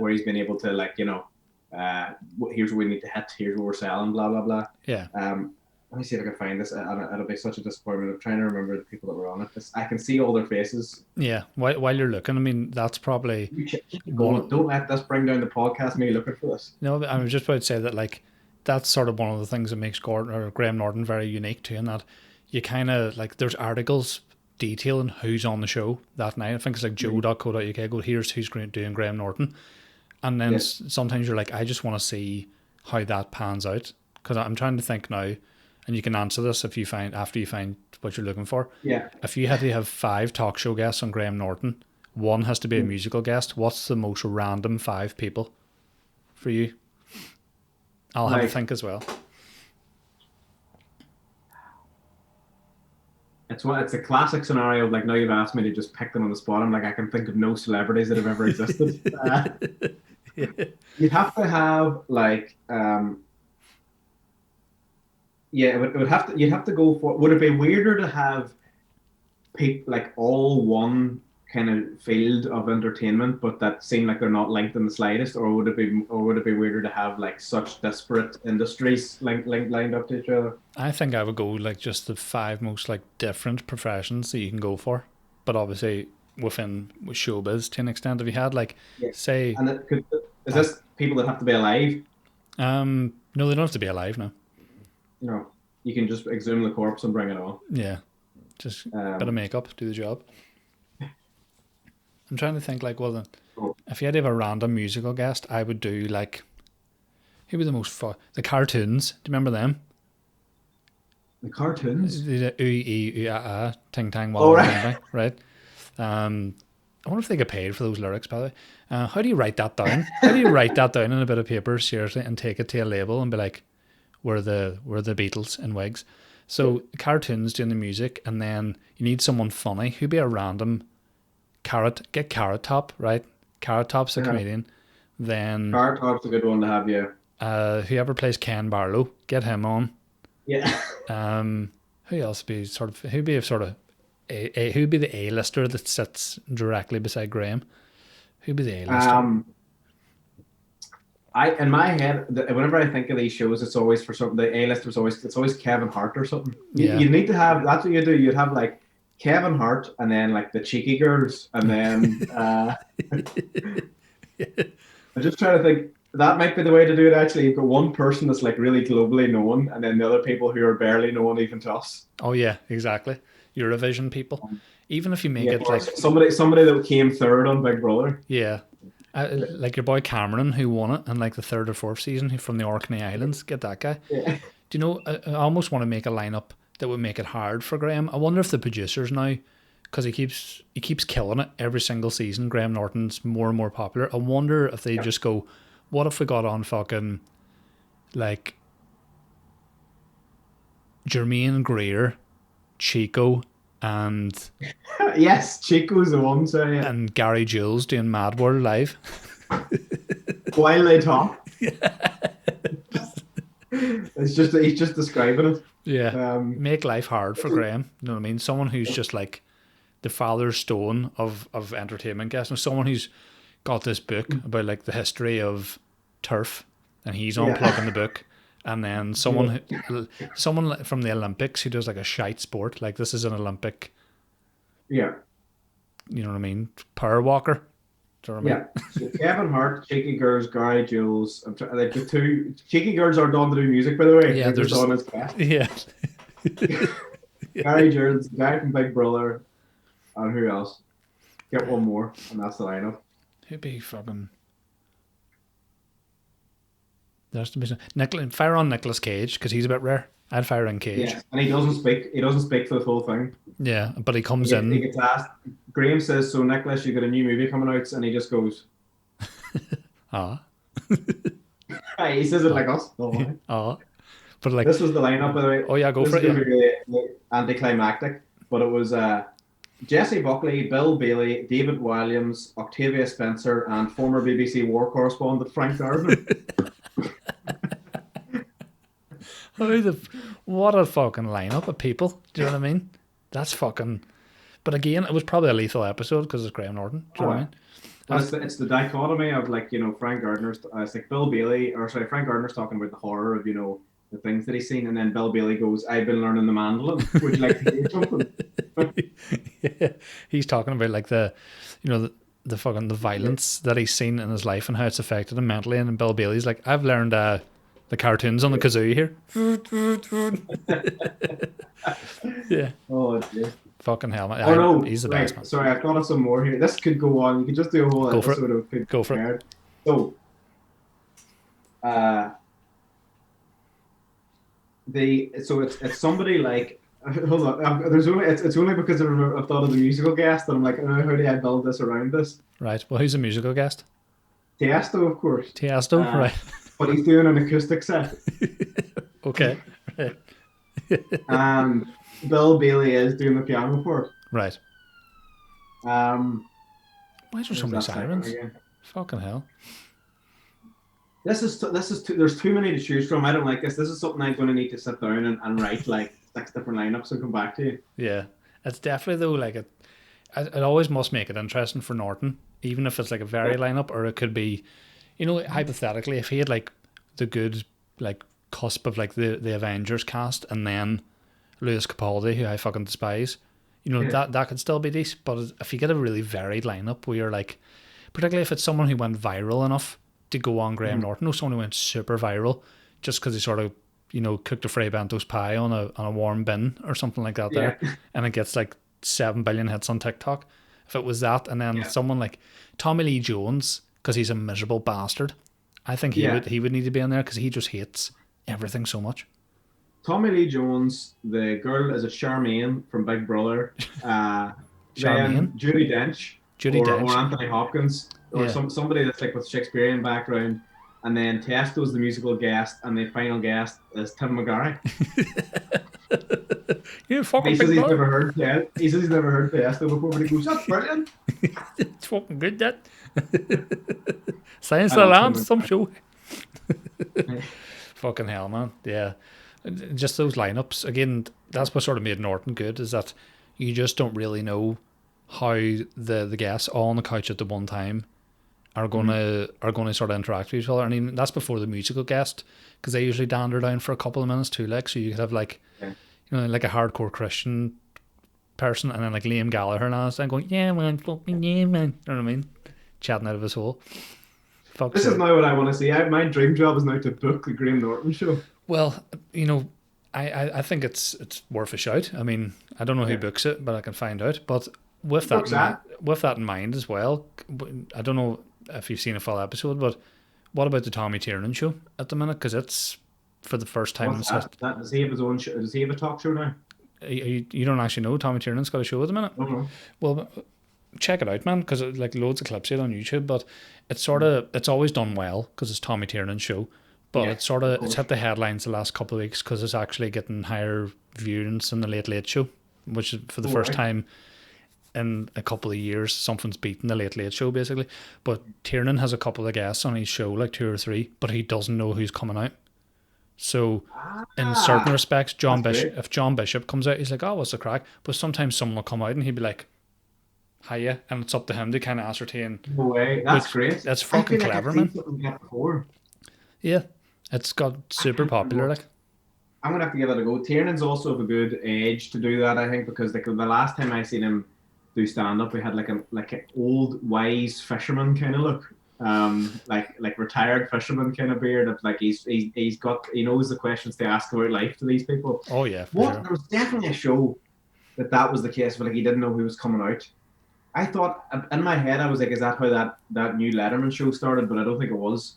he's been able to like here's what we need to hit, here's what we're selling, blah blah blah. Yeah. Let me see if I can find this. It'll be such a disappointment. I'm trying to remember the people that were on it. I can see all their faces. Yeah, while you're looking, I mean, that's probably... Don't let this bring down the podcast, me looking for this. No, I was just about to say that, like, that's sort of one of the things that makes Graham Norton very unique too, in that you kind of, like, there's articles detailing who's on the show that night. I think it's like joe.co.uk, go, here's who's doing Graham Norton. And then sometimes you're like, I just want to see how that pans out. Because I'm trying to think now, and you can answer this after you find what you're looking for. Yeah. If you had to have 5 talk show guests on Graham Norton, one has to be a musical guest. What's the most random 5 people for you? I'll have to think as well. It's a classic scenario of like, now you've asked me to just pick them on the spot. I'm like, I can think of no celebrities that have ever existed. You'd have to have like you'd have to go for. Would it be weirder to have people like all one kind of field of entertainment, but that seem like they're not linked in the slightest, or would it be weirder to have like such disparate industries lined up to each other? I think I would go like just the 5 most like different professions that you can go for, but obviously within showbiz to an extent. If you had like say, and is this people that have to be alive? No, they don't have to be alive now. No, you can just exhume the corpse and bring it on. Yeah, just a bit of makeup, do the job. I'm trying to think like, well, then, if you had to have a random musical guest, I would do like, who were the most fun? The Cartoons. Do you remember them? The Cartoons? The ooh-ee-ooh-ah-ah, ting-tang, right? I wonder if they get paid for those lyrics, by the way. How do you write that down? How do you write that down on a bit of paper, seriously, and take it to a label and be like, we're the Beatles in wigs? So Cartoons doing the music, and then you need someone funny. Who'd be a random get Carrot Top, right? Carrot Top's a comedian. Then Carrot Top's a good one to have, yeah. Whoever plays Ken Barlow, get him on. Yeah. Who else be who'd be the A-lister that sits directly beside Graham? Who'd be the A-lister? In my head, whenever I think of these shows, it's always for something. The A-lister it's always Kevin Hart or something. You need to have, that's what you do. You'd have like Kevin Hart, and then like the Cheeky Girls, and then I'm just trying to think. That might be the way to do it. Actually, you've got one person that's like really globally known, and then the other people who are barely known even to us. Oh yeah, exactly. Eurovision people. Even if you make Yeah, it or like somebody that came third on Big Brother. yeah, like your boy Cameron who won it in like the third or fourth season, who from the Orkney Islands. Get that guy. Yeah. Do you know? I almost want to make a lineup that would make it hard for Graham. I wonder if the producers now, because he keeps killing it every single season. Graham Norton's more and more popular. I wonder if they just go, what if we got on fucking like Jermaine Greer, Chico, and Yes, Chico's the one. Sorry, yeah. and Gary Jules doing Mad World Live. While they talk, it's just he's just describing it. Yeah, make life hard for Graham. You know what I mean? Someone who's just like the Father Stone of entertainment guests. And someone who's got this book about like the history of turf, and he's unplugging the book. And then someone from the Olympics who does like a shite sport. Like this is an Olympic. Yeah. You know what I mean? Power walker. Do you know what I mean? Yeah. So Kevin Hart, Cheeky Girls, Gary Jules. Like the two Cheeky Girls are done to do music, by the way. Yeah, they're just on his guest. Yeah. Gary Jules, the guy from Big Brother, and who else? Get one more, and that's the lineup. Who'd be fucking? There's to be fire on Nicolas Cage because he's a bit rare. I'd fire in Cage. Yeah, and he doesn't speak. He doesn't speak for the full thing. Yeah, but he comes in. He gets asked. Graham says, "So Nicholas, you got a new movie coming out," and he just goes, "Ah." He says it like us. But like this was the lineup, by the way. Oh yeah, go this for it. This is really anticlimactic, but it was Jesse Buckley, Bill Bailey, David Williams, Octavia Spencer, and former BBC war correspondent Frank Gardner. What a fucking lineup of people. Do you know what I mean? That's fucking. But again, it was probably a lethal episode because it's Graham Norton. Do you know what I mean? It's the dichotomy of like, Frank Gardner's. It's like Frank Gardner's talking about the horror of the things that he's seen, and then Bill Bailey goes, "I've been learning the mandolin." Would you like to hear something? Yeah, he's talking about like the fucking the violence that he's seen in his life and how it's affected him mentally, and then Bill Bailey's like, "I've learned the cartoons on the kazoo here." Yeah. Oh, dear. Fucking hell, man. Oh no, he's the best, man. Sorry, I've thought of some more here. This could go on. You could just do a whole episode of Good Go for it. So, it's somebody like. Hold on. It's only because I've thought of the musical guest that I'm like, how do I build this around this? Right. Well, who's a musical guest? Tiesto, of course. Tiesto, right. But he's doing an acoustic set. Okay. Right. And Bill Bailey is doing the piano for it. Right. Why is there so many sirens? Fucking hell. There's too many to choose from. I don't like this. This is something I'm going to need to sit down and write like 6 different lineups and come back to you. Yeah, it's definitely though like it always must make it interesting for Norton, even if it's like a very lineup, or it could be, hypothetically, if he had like the good like cusp of like the Avengers cast and then Lewis Capaldi, who I fucking despise, that could still be decent. But if you get a really varied lineup where you're like, particularly if it's someone who went viral enough to go on Graham Norton, or someone who went super viral just because he sort of cooked a Fray Bentos pie on a warm bin or something like that there, and it gets like 7 billion hits on TikTok. If it was that, and then someone like Tommy Lee Jones, because he's a miserable bastard, I think he would need to be in there because he just hates everything so much. Tommy Lee Jones, the girl is a Charmaine from Big Brother, Charmaine, Judi Dench, or Anthony Hopkins, or somebody that's like with Shakespearean background. And then Tiesto's the musical guest, and the final guest is Tim McGarry. You fucking. He says he's never heard Tiesto before, but he goes, "That's brilliant." It's fucking good, that. Science alarm, some show. Fucking hell, man. Yeah, just those lineups again. That's what sort of made Norton good, is that you just don't really know how the guests all on the couch at the one time are gonna sort of interact with each other. I mean, that's before the musical guest, because they usually dander down for a couple of minutes too. Like, so you could have like, like a hardcore Christian person, and then like Liam Gallagher and I'm going, yeah man, fucking yeah man, you know what I mean, chatting out of his hole. This is now what I want to see. My dream job is now to book the Graham Norton show. Well, you know, I think it's worth a shout. I mean, I don't know who books it, but I can find out. But with that in mind as well, I don't know if you've seen a full episode, but what about the Tommy Tiernan show at the minute? Because it's for the first time. What's that? Does he have his own show? Does he have a talk show now? You don't actually know Tommy Tiernan's got a show at the minute? No. Well, check it out, man, because like loads of clips on YouTube, but it's it's always done well because it's Tommy Tiernan's show, but it's hit the headlines the last couple of weeks because it's actually getting higher viewings than the Late Late Show, which is for the first time in a couple of years something's beaten the Late Late Show basically. But Tiernan has a couple of guests on his show, like 2 or 3, but he doesn't know who's coming out. So in certain respects, if John Bishop comes out, he's like, oh, what's the crack? But sometimes someone will come out and he'd be like, hiya, and it's up to him to kind of ascertain. No way, that's great. That's fucking clever, man. Yeah, it's got super popular. Like, I'm gonna have to give it a go. Tiernan's also of a good age to do that, I think, because like the last time I seen him do stand up, we had like an old wise fisherman kind of look, like retired fisherman kind of beard. Of like he knows the questions to ask about life to these people. Oh yeah, sure. There was definitely a show that was the case, but like he didn't know who was coming out. I thought in my head I was like, is that how that new Letterman show started? But I don't think it was.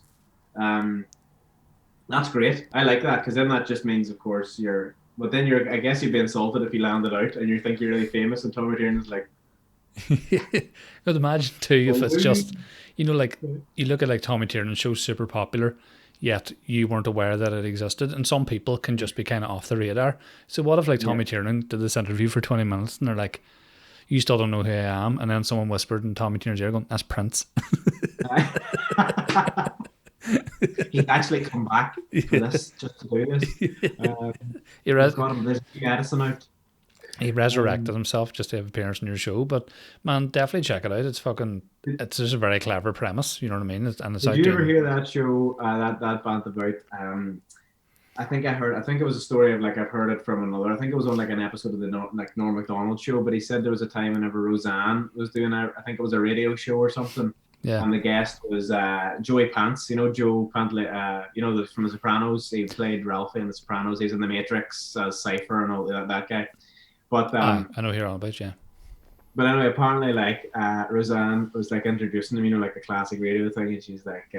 That's great. I like that because then that just means, of course, I guess you'd be insulted if you landed out and you think you're really famous and Tommy Tiernan's like. I'd imagine too if it's just, like you look at like Tommy Tiernan's show, super popular, yet you weren't aware that it existed, and some people can just be kind of off the radar. So what if like Tommy Tiernan did this interview for 20 minutes and they're like, you still don't know who I am, and then someone whispered in Tommy Tiernan's ear going, that's Prince. He'd actually come back for this, just to do this. He resurrected himself just to have appearance in your show. But man, definitely check it out. It's just a very clever premise, you know what I mean? And it's Did you ever hear that show, that band about, I think it was a story of like, I've heard it from another, I think it was on like an episode of the Norm Macdonald show, but he said there was a time whenever Roseanne was doing I think it was a radio show or something. Yeah. And the guest was Joey Pants, Joe Pantley, from The Sopranos. He played Ralphie in The Sopranos. He was in The Matrix as Cypher and all that guy. But I know who you're on about, yeah. But anyway, apparently, like Roseanne was like introducing him, like a classic radio thing, and she's like,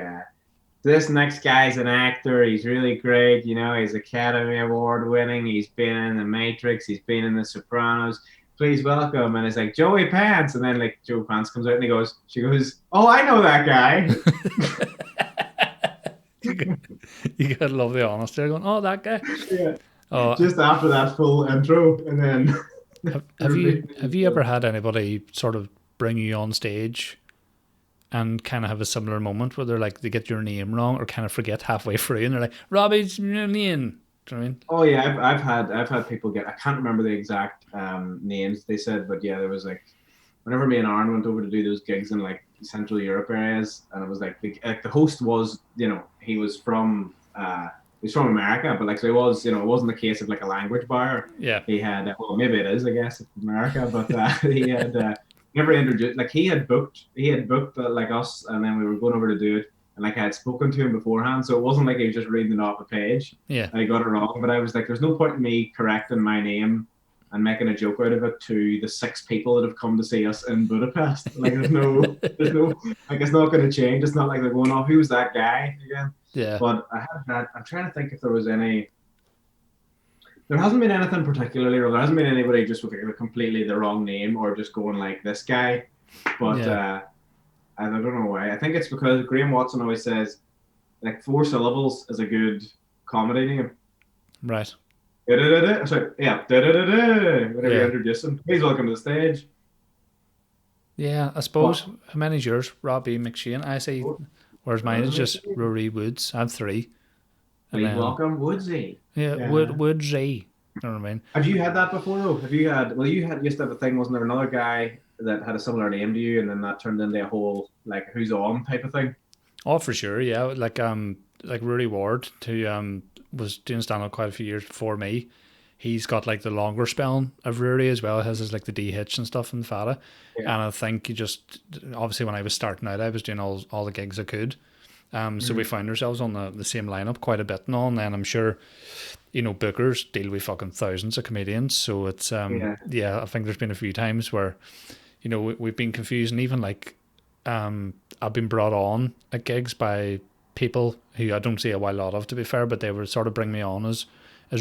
"This next guy's an actor. He's really great. He's Academy Award winning. He's been in The Matrix. He's been in The Sopranos. Please welcome." And it's like Joey Pants, and then like Joe Pants comes out and she goes, "Oh, I know that guy." You gotta love the honesty. They're going, "Oh, that guy." Yeah. Just after that full intro, and then. Have you ever had anybody sort of bring you on stage and kind of have a similar moment where they're like, they get your name wrong or kind of forget halfway through and they're like, Robbie's name? Do you know what I mean? Oh yeah, I've had people I can't remember the exact names they said, but yeah, there was like, whenever me and Aaron went over to do those gigs in like Central Europe areas, and it was like the host was, he was from he's from America, but like, so it was, it wasn't a case of like a language barrier. Yeah. He had, well, maybe it is, I guess, it's America, but he had never introduced, like he had booked like us, and then we were going over to do it, and like I had spoken to him beforehand, so it wasn't like he was just reading it off a page. Yeah. And he got it wrong, but I was like, there's no point in me correcting my name and making a joke out of it to the 6 people that have come to see us in Budapest. Like there's no, like it's not going to change. It's not like they're going, oh, who's that guy again? Yeah. But I have that. I'm trying to think if there was any. There hasn't been anything particularly, or there hasn't been anybody just with like completely the wrong name or just going like this guy. But I don't know why. I think it's because Graham Watson always says like 4 syllables is a good comedy name. Right. Sorry, yeah. Whenever you introduce him, please welcome to the stage. Yeah, I suppose. How many is yours? Robbie Mc Shane. I say. Whereas mine is just Rory Woods. I have 3. Please welcome Woodsy. Yeah, Woodsy. You know what I mean? Have you had that before though? You used to have a thing, wasn't there another guy that had a similar name to you, and then that turned into a whole like who's on type of thing? Oh, for sure, yeah. Like Rory Ward, who was doing stand up quite a few years before me. he's got like the longer spelling of Rory as well. His is like the DH and stuff and Fada. Yeah. And I think you just, obviously when I was starting out, I was doing all the gigs I could. So we found ourselves on the same lineup quite a bit and all. And then I'm sure, you know, bookers deal with fucking thousands of comedians. So it's, yeah, I think there's been a few times where, you know, we've been confused. And even like, I've been brought on at gigs by people who I don't see a lot of, to be fair, but they would sort of bring me on as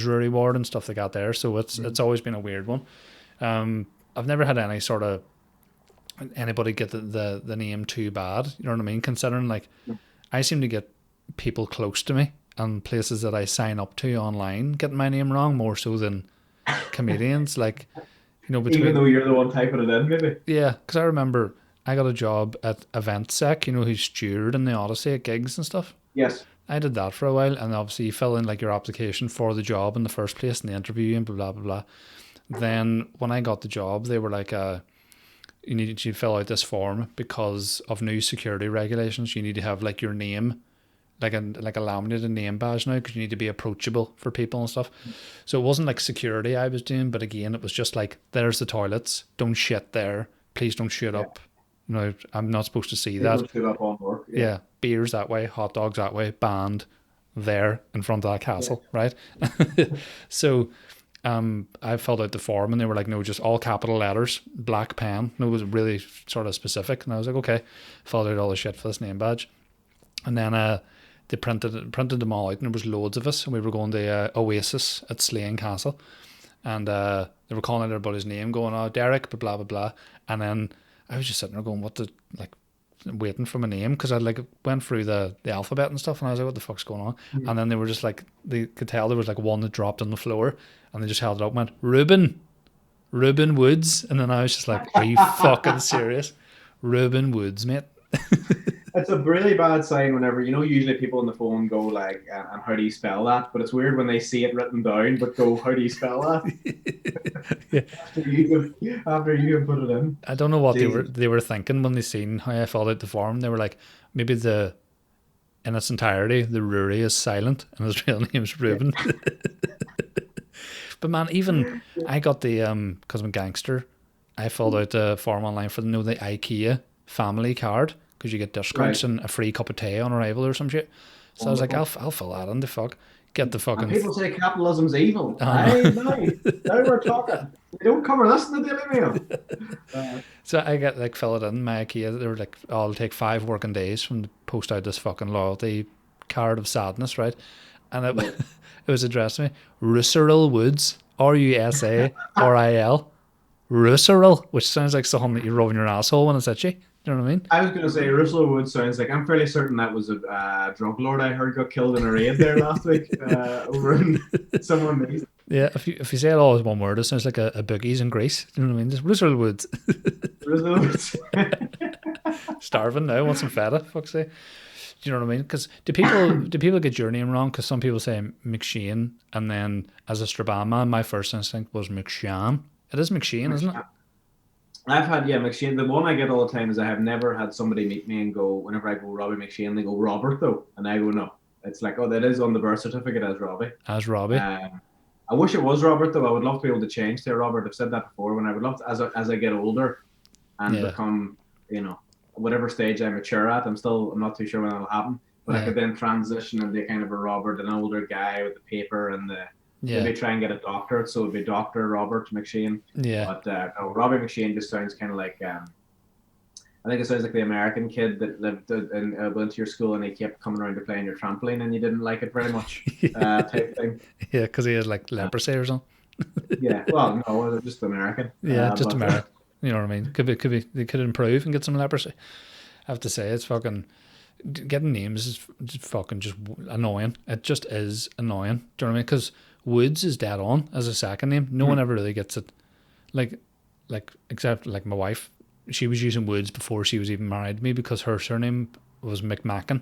Rory Ward and stuff like that there. So it's always been a weird one. I've never had any sort of anybody get the name too bad. You know what I mean? Considering like I seem to get people close to me and places that I sign up to online getting my name wrong more so than comedians. Like, you know, even though you're the one typing it in, maybe. Yeah, because I remember I got a job at EventSec, you know, who's steward in the Odyssey at gigs and stuff. Yes. I did that for a while, and obviously you fill in like your application for the job in the first place and the interview and blah, blah, blah, blah. Then when I got the job, they were like, you need to fill out this form because of new security regulations. You need to have like your name, like a laminated name badge now, because you need to be approachable for people and stuff. So it wasn't like security I was doing, but again, it was just like, there's the toilets, don't shit there, please don't shoot up. You know, I'm not supposed to see that. Shoot up on work. Yeah, beers that way, hot dogs that way, band there in front of that castle, right? So I filled out the form and they were like, no, just all capital letters, black pen. No, it was really sort of specific. And I was like, okay, filled out all the shit for this name badge. And then they printed them all out and there was loads of us. And we were going to Oasis at Slane Castle. And they were calling out everybody's name, going, oh, Derek, blah, blah, blah. And then I was just sitting there going, what the, like, waiting for my name, because I like went through the alphabet and stuff and I was like, what the fuck's going on? And then they were just like, they could tell there was like one that dropped on the floor and they just held it up and went, Ruben Woods. And then I was just like, are you fucking serious? Ruben Woods, mate. It's a really bad sign whenever, you know, usually people on the phone go like, and how do you spell that? But it's weird when they see it written down, but go, how do you spell that? Yeah. after you have put it in. I don't know what they were thinking when they seen how I filled out the form. They were like, maybe in its entirety, the Rory is silent and his real name's Ruben. But man, even I got the, because I'm a gangster, I filled out the form online for the IKEA family card, because you get discounts and a free cup of tea on arrival or some shit. So I was like, I'll fill that in. The fuck, get the fucking. And people say capitalism's evil. Now we're talking. We don't cover this in the Daily Mail. So I get like fill it in my IKEA. They were like, oh, it'll take 5 working days from to post out this fucking loyalty card of sadness, right? And it was addressed to me, Russeril Woods, RUSARIL, Russeril, which sounds like something that you rub in your asshole when it's itchy. You know what I mean? I was going to say Russell Wood sounds like, I'm fairly certain that was a drug lord I heard got killed in a raid there last week over in someone. Yeah, if you say it all as one word, it sounds like a boogies in Greece. You know what I mean? Just Russell Woods. Russell Woods. Starving now, want some feta, fuck's sake. Do you know what I mean? Because do people get your name wrong? Because some people say McShane, and then as a Strabane man, my first instinct was McShane. It is McShane, isn't it? I've had, McShane. The one I get all the time is I have never had somebody meet me and go, whenever I go Robbie Mc Shane, they go, Robert, though. And I go, no. It's like, oh, that is on the birth certificate as Robbie. As Robbie. I wish it was Robert, though. I would love to be able to change to Robert. I've said that before. When I would love to, as I get older and become, whatever stage I mature at, I'm not too sure when that'll happen. But I could then transition into kind of a Robert, an older guy with the paper and maybe try and get a doctorate, so it'd be Dr. Robert McShane. Yeah. But Robbie McShane just sounds kind of like, I think it sounds like the American kid that lived went to your school and he kept coming around to play on your trampoline and you didn't like it very much, type thing. Yeah, because he had like leprosy or something. Yeah, well, no, just American. Yeah, just American. You know what I mean? Could be. They could improve and get some leprosy. I have to say, it's fucking. Getting names is fucking just annoying. It just is annoying. Do you know what I mean? Because Woods is dead on as a second name. No one ever really gets it. Like except like my wife, she was using Woods before she was even married to me because her surname was McMahon,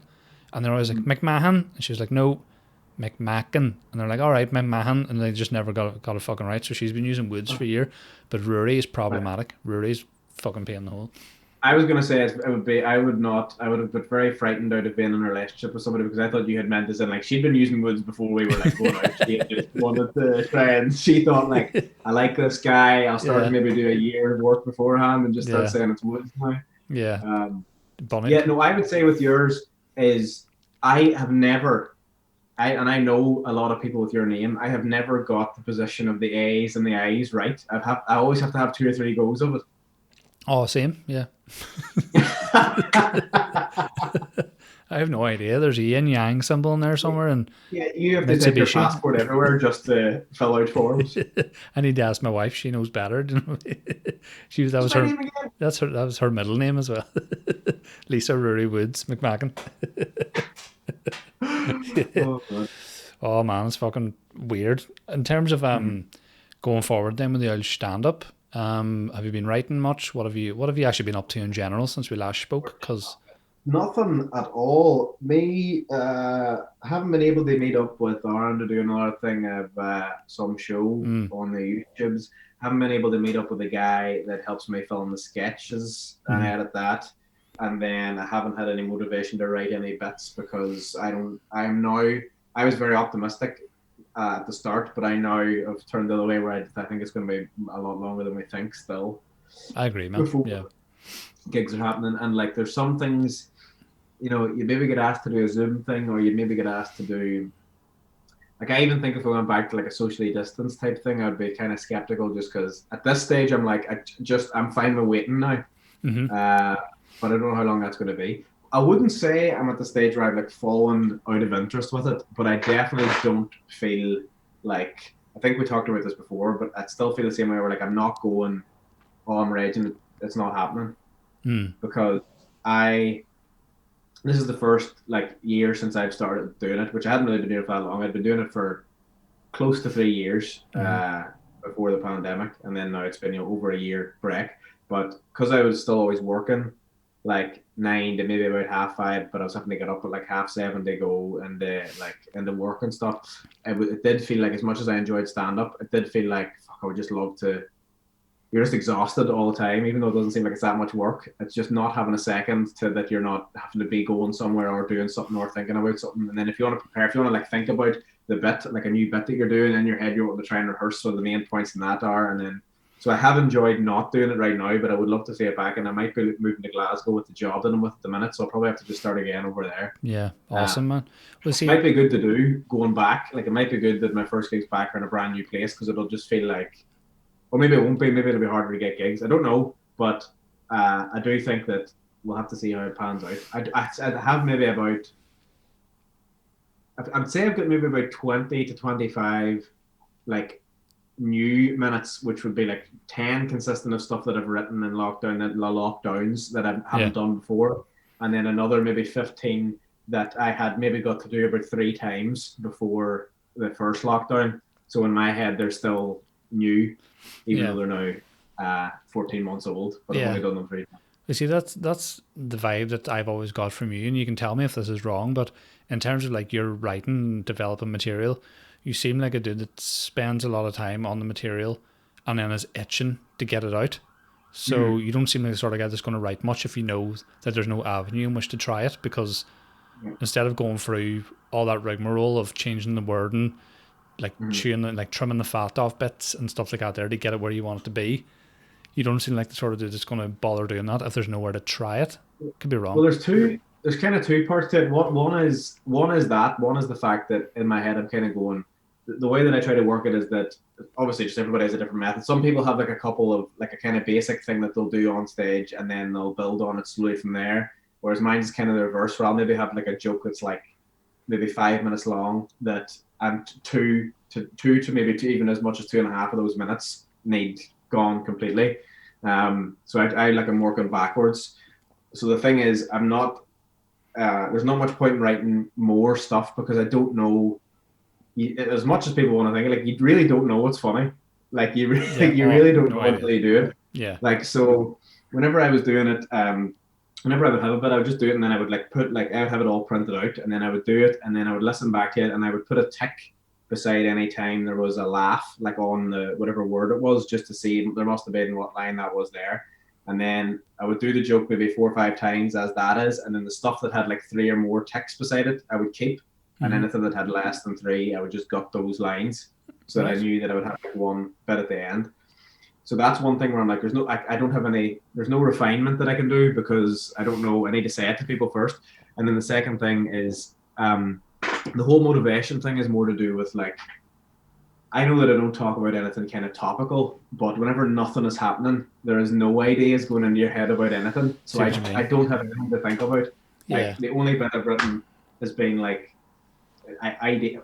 and they're always like McMahon, and she was like, no, McMahon, and they're like, all right, McMahon, and they just never got it fucking right. So she's been using Woods for a year, but Rory is problematic. Rory's fucking pain in the hole. I was gonna say it would be. I would not. I would have been very frightened out of being in a relationship with somebody because I thought you had meant as in like she'd been using Woods before we were like going out. She had just wanted to try, and she thought like, I like this guy. I'll start Yeah, to maybe do a year of work beforehand and just start yeah, saying it's Woods now. yeah. Um, Bunny. yeah, no, I would say with yours is I have never. I know a lot of people with your name. I have never got the position of the A's and the I's right. I always have to have 2 or 3 goes of it. Oh, same. Yeah. I have no idea. There's a yin yang symbol in there somewhere, and Yeah, you have to take your Mitsubishi. passport everywhere just to fill out forms. I need to ask my wife. She knows better. She was that was What's my her. name again? That was her middle name as well. Lisa Rory Woods McMacken. Oh, God. Oh man, it's fucking weird. In terms of going forward then with the old stand up, have you been writing much? What have you actually been up to in general since we last spoke? Because Nothing at all. Me, haven't been able to meet up with Aaron to do another thing of some show on the YouTubes. Haven't been able to meet up with the guy that helps me film the sketches and edit that. And then I haven't had any motivation to write any bits because I was very optimistic at the start, but I now have turned the other way where I think it's going to be a lot longer than we think still I agree, man. before Yeah. gigs are happening. And like, there's some things, you maybe get asked to do a Zoom thing, or you maybe get asked to do, like, I even think if I went back to like a socially distanced type thing, I'd be kind of skeptical just because at this stage, I'm like, I'm fine with waiting now. But I don't know how long that's going to be. I wouldn't say I'm at the stage where I've like fallen out of interest with it, but I definitely don't feel like, I think we talked about this before, but I still feel the same way where like I'm not going, oh, I'm raging, it's not happening. Because this is the first like year since I've started doing it, which I hadn't really been doing it for that long. I'd been doing it for close to 3 years before the pandemic, and then now it's been over a year break. But because I was still always working, like 9 to maybe about 5:30, but I was having to get up at like 7:30 to go and the work and stuff. It did feel like, as much as I enjoyed stand up, it did feel like, fuck, I would just love to. You're just exhausted all the time, even though it doesn't seem like it's that much work. It's just not having a second to that you're not having to be going somewhere or doing something or thinking about something. And then if you want to prepare, if you want to like think about the bit, like a new bit that you're doing in your head, you're wanting to try and rehearse what the main points in that are. And then, so I have enjoyed not doing it right now, but I would love to see it back. And I might be moving to Glasgow with the job that I'm with at the minute, so I'll probably have to just start again over there. Yeah. Awesome, man. Well, It might be good to do going back. Like, it might be good that my first gig's back are in a brand new place, because it'll just feel like, or maybe it won't be. Maybe it'll be harder to get gigs. I don't know, but I do think that we'll have to see how it pans out. I have maybe about, I'd say I've got maybe about 20 to 25 like new minutes, which would be like 10 consistent of stuff that I've written in lockdowns that I haven't done before, and then another maybe 15 that I had maybe got to do about 3 times before the first lockdown. So in my head, they're still new, even though they're now 14 months old, but I've only done them 3 times. You see, that's the vibe that I've always got from you, and you can tell me if this is wrong, but in terms of like your writing, developing material, you seem like a dude that spends a lot of time on the material and then is itching to get it out. So you don't seem like the sort of guy that's going to write much if you know that there's no avenue in which to try it, because instead of going through all that rigmarole of changing the wording, like trimming the fat off bits and stuff like that there to get it where you want it to be, you don't seem like the sort of dude that's going to bother doing that if there's nowhere to try it. Could be wrong. Well, there's kind of 2 parts to it. One is the fact that in my head I'm kind of going, the way that I try to work it is that obviously just everybody has a different method. Some people have like a couple of like a kind of basic thing that they'll do on stage and then they'll build on it slowly from there. Whereas mine is kind of the reverse, where I'll maybe have like a joke that's like maybe 5 minutes long that I'm two to maybe even as much as 2.5 of those minutes need gone completely. So I'm working backwards. So the thing is, I'm not. There's not much point in writing more stuff because I don't know. As much as people want to think, like, you really don't know what's funny. Like, you really don't know until you do it. Yeah. Like, so whenever I was doing it, whenever I would have a bit, I would just do it, and then I would like I would have it all printed out, and then I would do it, and then I would listen back to it, and I would put a tick beside any time there was a laugh, like on the whatever word it was, just to see there must have been what line that was there. and then I would do the joke maybe 4 or 5 times as that is, and then the stuff that had like 3 or more ticks beside it, I would keep, and anything that had less than 3, I would just gut those lines, so that I knew that I would have like one bit at the end. So that's one thing where I'm like, I don't have there's no refinement that I can do because I don't know. I need to say it to people first. And then the second thing is the whole motivation thing is more to do with like, I know that I don't talk about anything kind of topical, but whenever nothing is happening, there is no ideas going into your head about anything. So I don't have anything to think about. Like the only bit I've written has been like,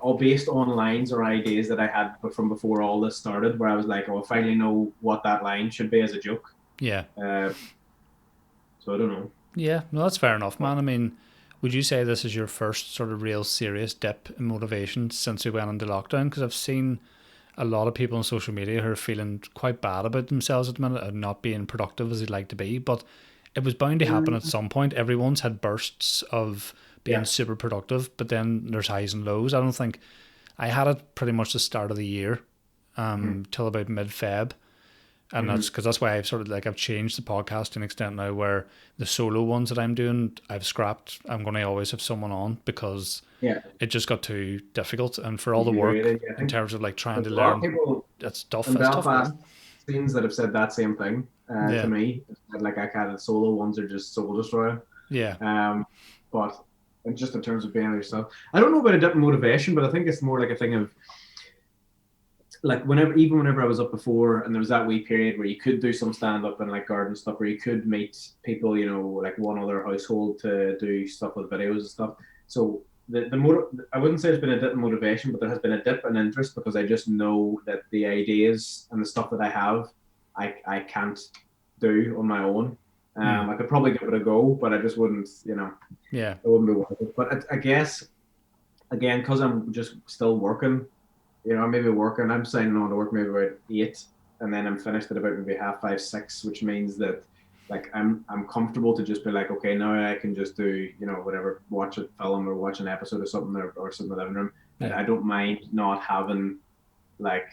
all based on lines or ideas that I had from before all this started, where I was like, oh, I finally know what that line should be as a joke. Yeah. So I don't know. Yeah, no, that's fair enough, man. I mean, would you say this is your first sort of real serious dip in motivation since we went into lockdown? Because I've seen a lot of people on social media who are feeling quite bad about themselves at the minute and not being productive as they'd like to be. But it was bound to happen at some point. Everyone's had bursts of being super productive, but then there's highs and lows. I don't think I had it pretty much the start of the year till about mid-Feb. And that's why I've sort of like, I've changed the podcast to an extent now where the solo ones that I'm doing, I've scrapped. I'm going to always have someone on because it just got too difficult. And for all the work in terms of like trying to learn, that's tough. In Belfast, scenes that have said that same thing to me. Like I kind of solo ones are just soul destroyer. Yeah. But and just in terms of being yourself, I don't know about a dip in motivation, but I think it's more like a thing of like whenever I was up before and there was that wee period where you could do some stand up and like garden stuff where you could meet people, you know, like one other household to do stuff with videos and stuff. So I wouldn't say there's been a dip in motivation, but there has been a dip in interest because I just know that the ideas and the stuff that I have, I can't do on my own. I could probably give it a go, but I just wouldn't, you know. Yeah. It wouldn't be worth it. But I guess, again, because I'm just still working, you know, I'm signing on to work maybe about 8, and then I'm finished at about maybe 5:30, 6, which means that like I'm comfortable to just be like, okay, now I can just do, you know, whatever, watch a film or watch an episode of something or sit in the living room. Yeah. I don't mind not having, like,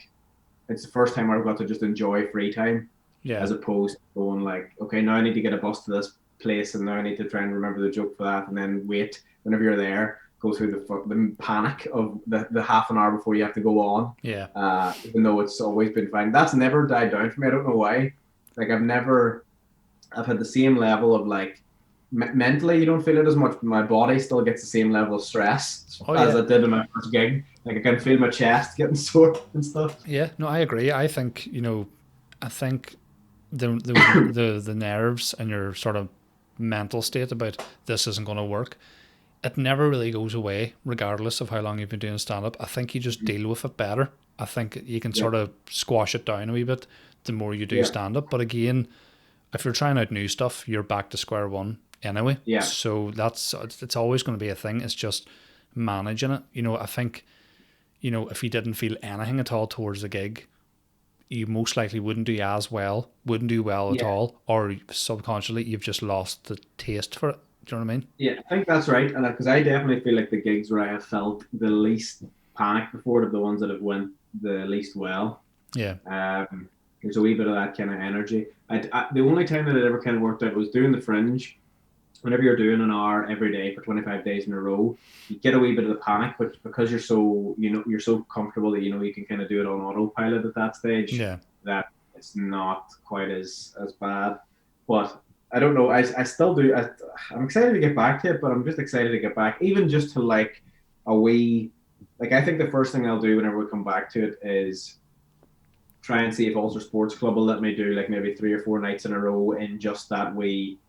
it's the first time I've got to just enjoy free time. Yeah. As opposed to going like, okay, now I need to get a bus to this place and now I need to try and remember the joke for that and then wait whenever you're there, go through the panic of the half an hour before you have to go on. Yeah. Even though it's always been fine. That's never died down for me. I don't know why. Like I've had the same level of like, mentally you don't feel it as much, but my body still gets the same level of stress as I did in my first gig. Like I can feel my chest getting sore and stuff. Yeah, no, I agree. I think, you know, the nerves and your sort of mental state about this isn't going to work, it never really goes away regardless of how long you've been doing stand-up. I think you just deal with it better. I think you can sort of squash it down a wee bit the more you do stand-up. But again, if you're trying out new stuff, you're back to square one anyway. Yeah. So it's always going to be a thing. It's just managing it. You know, I think, you know, if you didn't feel anything at all towards the gig, you most likely wouldn't do well at all, or subconsciously you've just lost the taste for it. Do you know what I mean? Yeah, I think that's right. And because I definitely feel like the gigs where I have felt the least panic before are the ones that have went the least well. Yeah. There's a wee bit of that kind of energy. The only time that it ever kind of worked out was doing the Fringe. Whenever you're doing an hour every day for 25 days in a row, you get a wee bit of the panic, but because you're so comfortable that, you know, you can kind of do it on autopilot at that stage, that it's not quite as bad. But I don't know. I still do. I'm excited to get back to it, but I'm just excited to get back, even just to like a wee, like I think the first thing I'll do whenever we come back to it is try and see if Ulster Sports Club will let me do like maybe 3 or 4 nights in a row in just that wee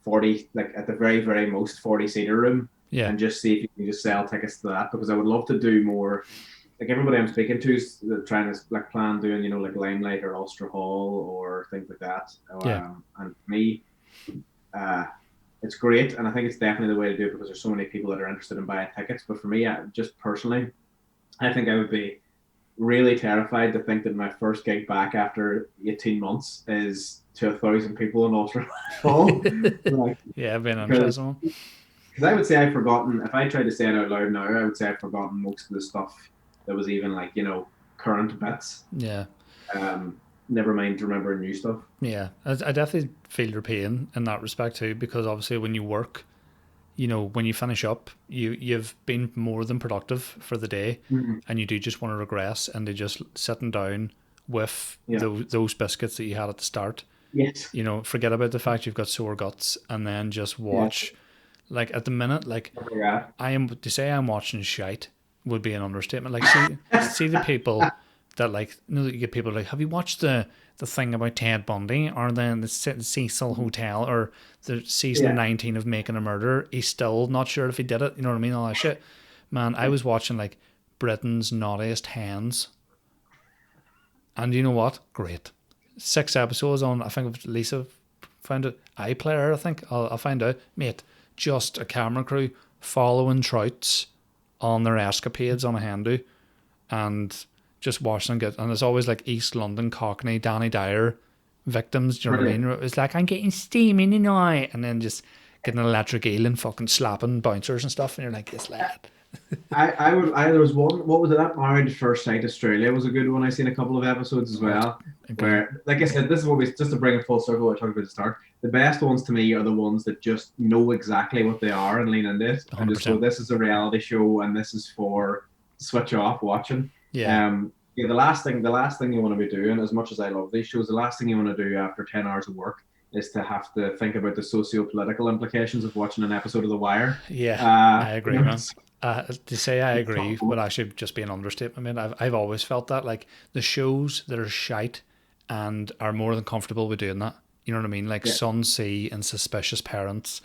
40, like at the very, very most 40-seater room, and just see if you can just sell tickets to that, because I would love to do more. Like everybody I'm speaking to is trying to like plan doing, you know, like Limelight or Ulster Hall or things like that. And for me, it's great, and I think it's definitely the way to do it because there's so many people that are interested in buying tickets. But for me, just personally, I think I would be really terrified to think that my first gig back after 18 months is to 1,000 people in Ulster Hall. Like, yeah, I've been interesting. Because I would say I've forgotten, if I tried to say it out loud now, I would say I've forgotten most of the stuff that was even like, you know, current bits. Yeah. never mind remembering new stuff. Yeah, I definitely feel your pain in that respect too, because obviously when you work, when you finish up, you've been more than productive for the day, Mhm. and you do just want to regress into just sitting down with Yeah. those biscuits that you had at the start. Yes. Forget about the fact you've got sore guts, and then just Yes. watch. Like at the minute, like Oh my God. I am to say I'm watching shite would be an understatement. Like see the people that like you get people like, have you watched the thing about Ted Bundy or the Cecil Hotel or the season Yeah. 19 of Making a Murderer? He's still not sure if he did it. You know what I mean? All that shit. Man, I Yeah. was watching like Britain's Naughtiest Hands, and you know what? Great. 6 episodes on. I think Lisa found it. iPlayer. I think I'll find out, mate. Just a camera crew following trouts on their escapades on a hen and just watching them get. And it's always like East London Cockney, Danny Dyer victims. Do you know what I Brilliant. mean? It's like, I'm getting steamy in the eye, and then just getting an electric eel and fucking slapping bouncers and stuff. And you're like, yes, lad. There was one, what was it, that Married at First Sight Australia was a good one. I seen a couple of episodes as Oh, well. again, Where, like I said, this is what we, just to bring it full circle, what I talked about at the start. The best ones to me are the ones that just know exactly what they are and lean into it and just go, 100%. this is a reality show and this is for switch off watching. Yeah. Yeah, the last thing you want to be doing, as much as I love these shows, the last thing you want to do after 10 hours of work is to have to think about the socio-political implications of watching an episode of The Wire. Yeah, Uh, I you agree, know, man. To say I it's agree tough. would actually just be an understatement. I mean, I've always felt that like the shows that are shite and are more than comfortable with doing that. You know what I mean? Like Yeah. Sun Sea and Suspicious Parents,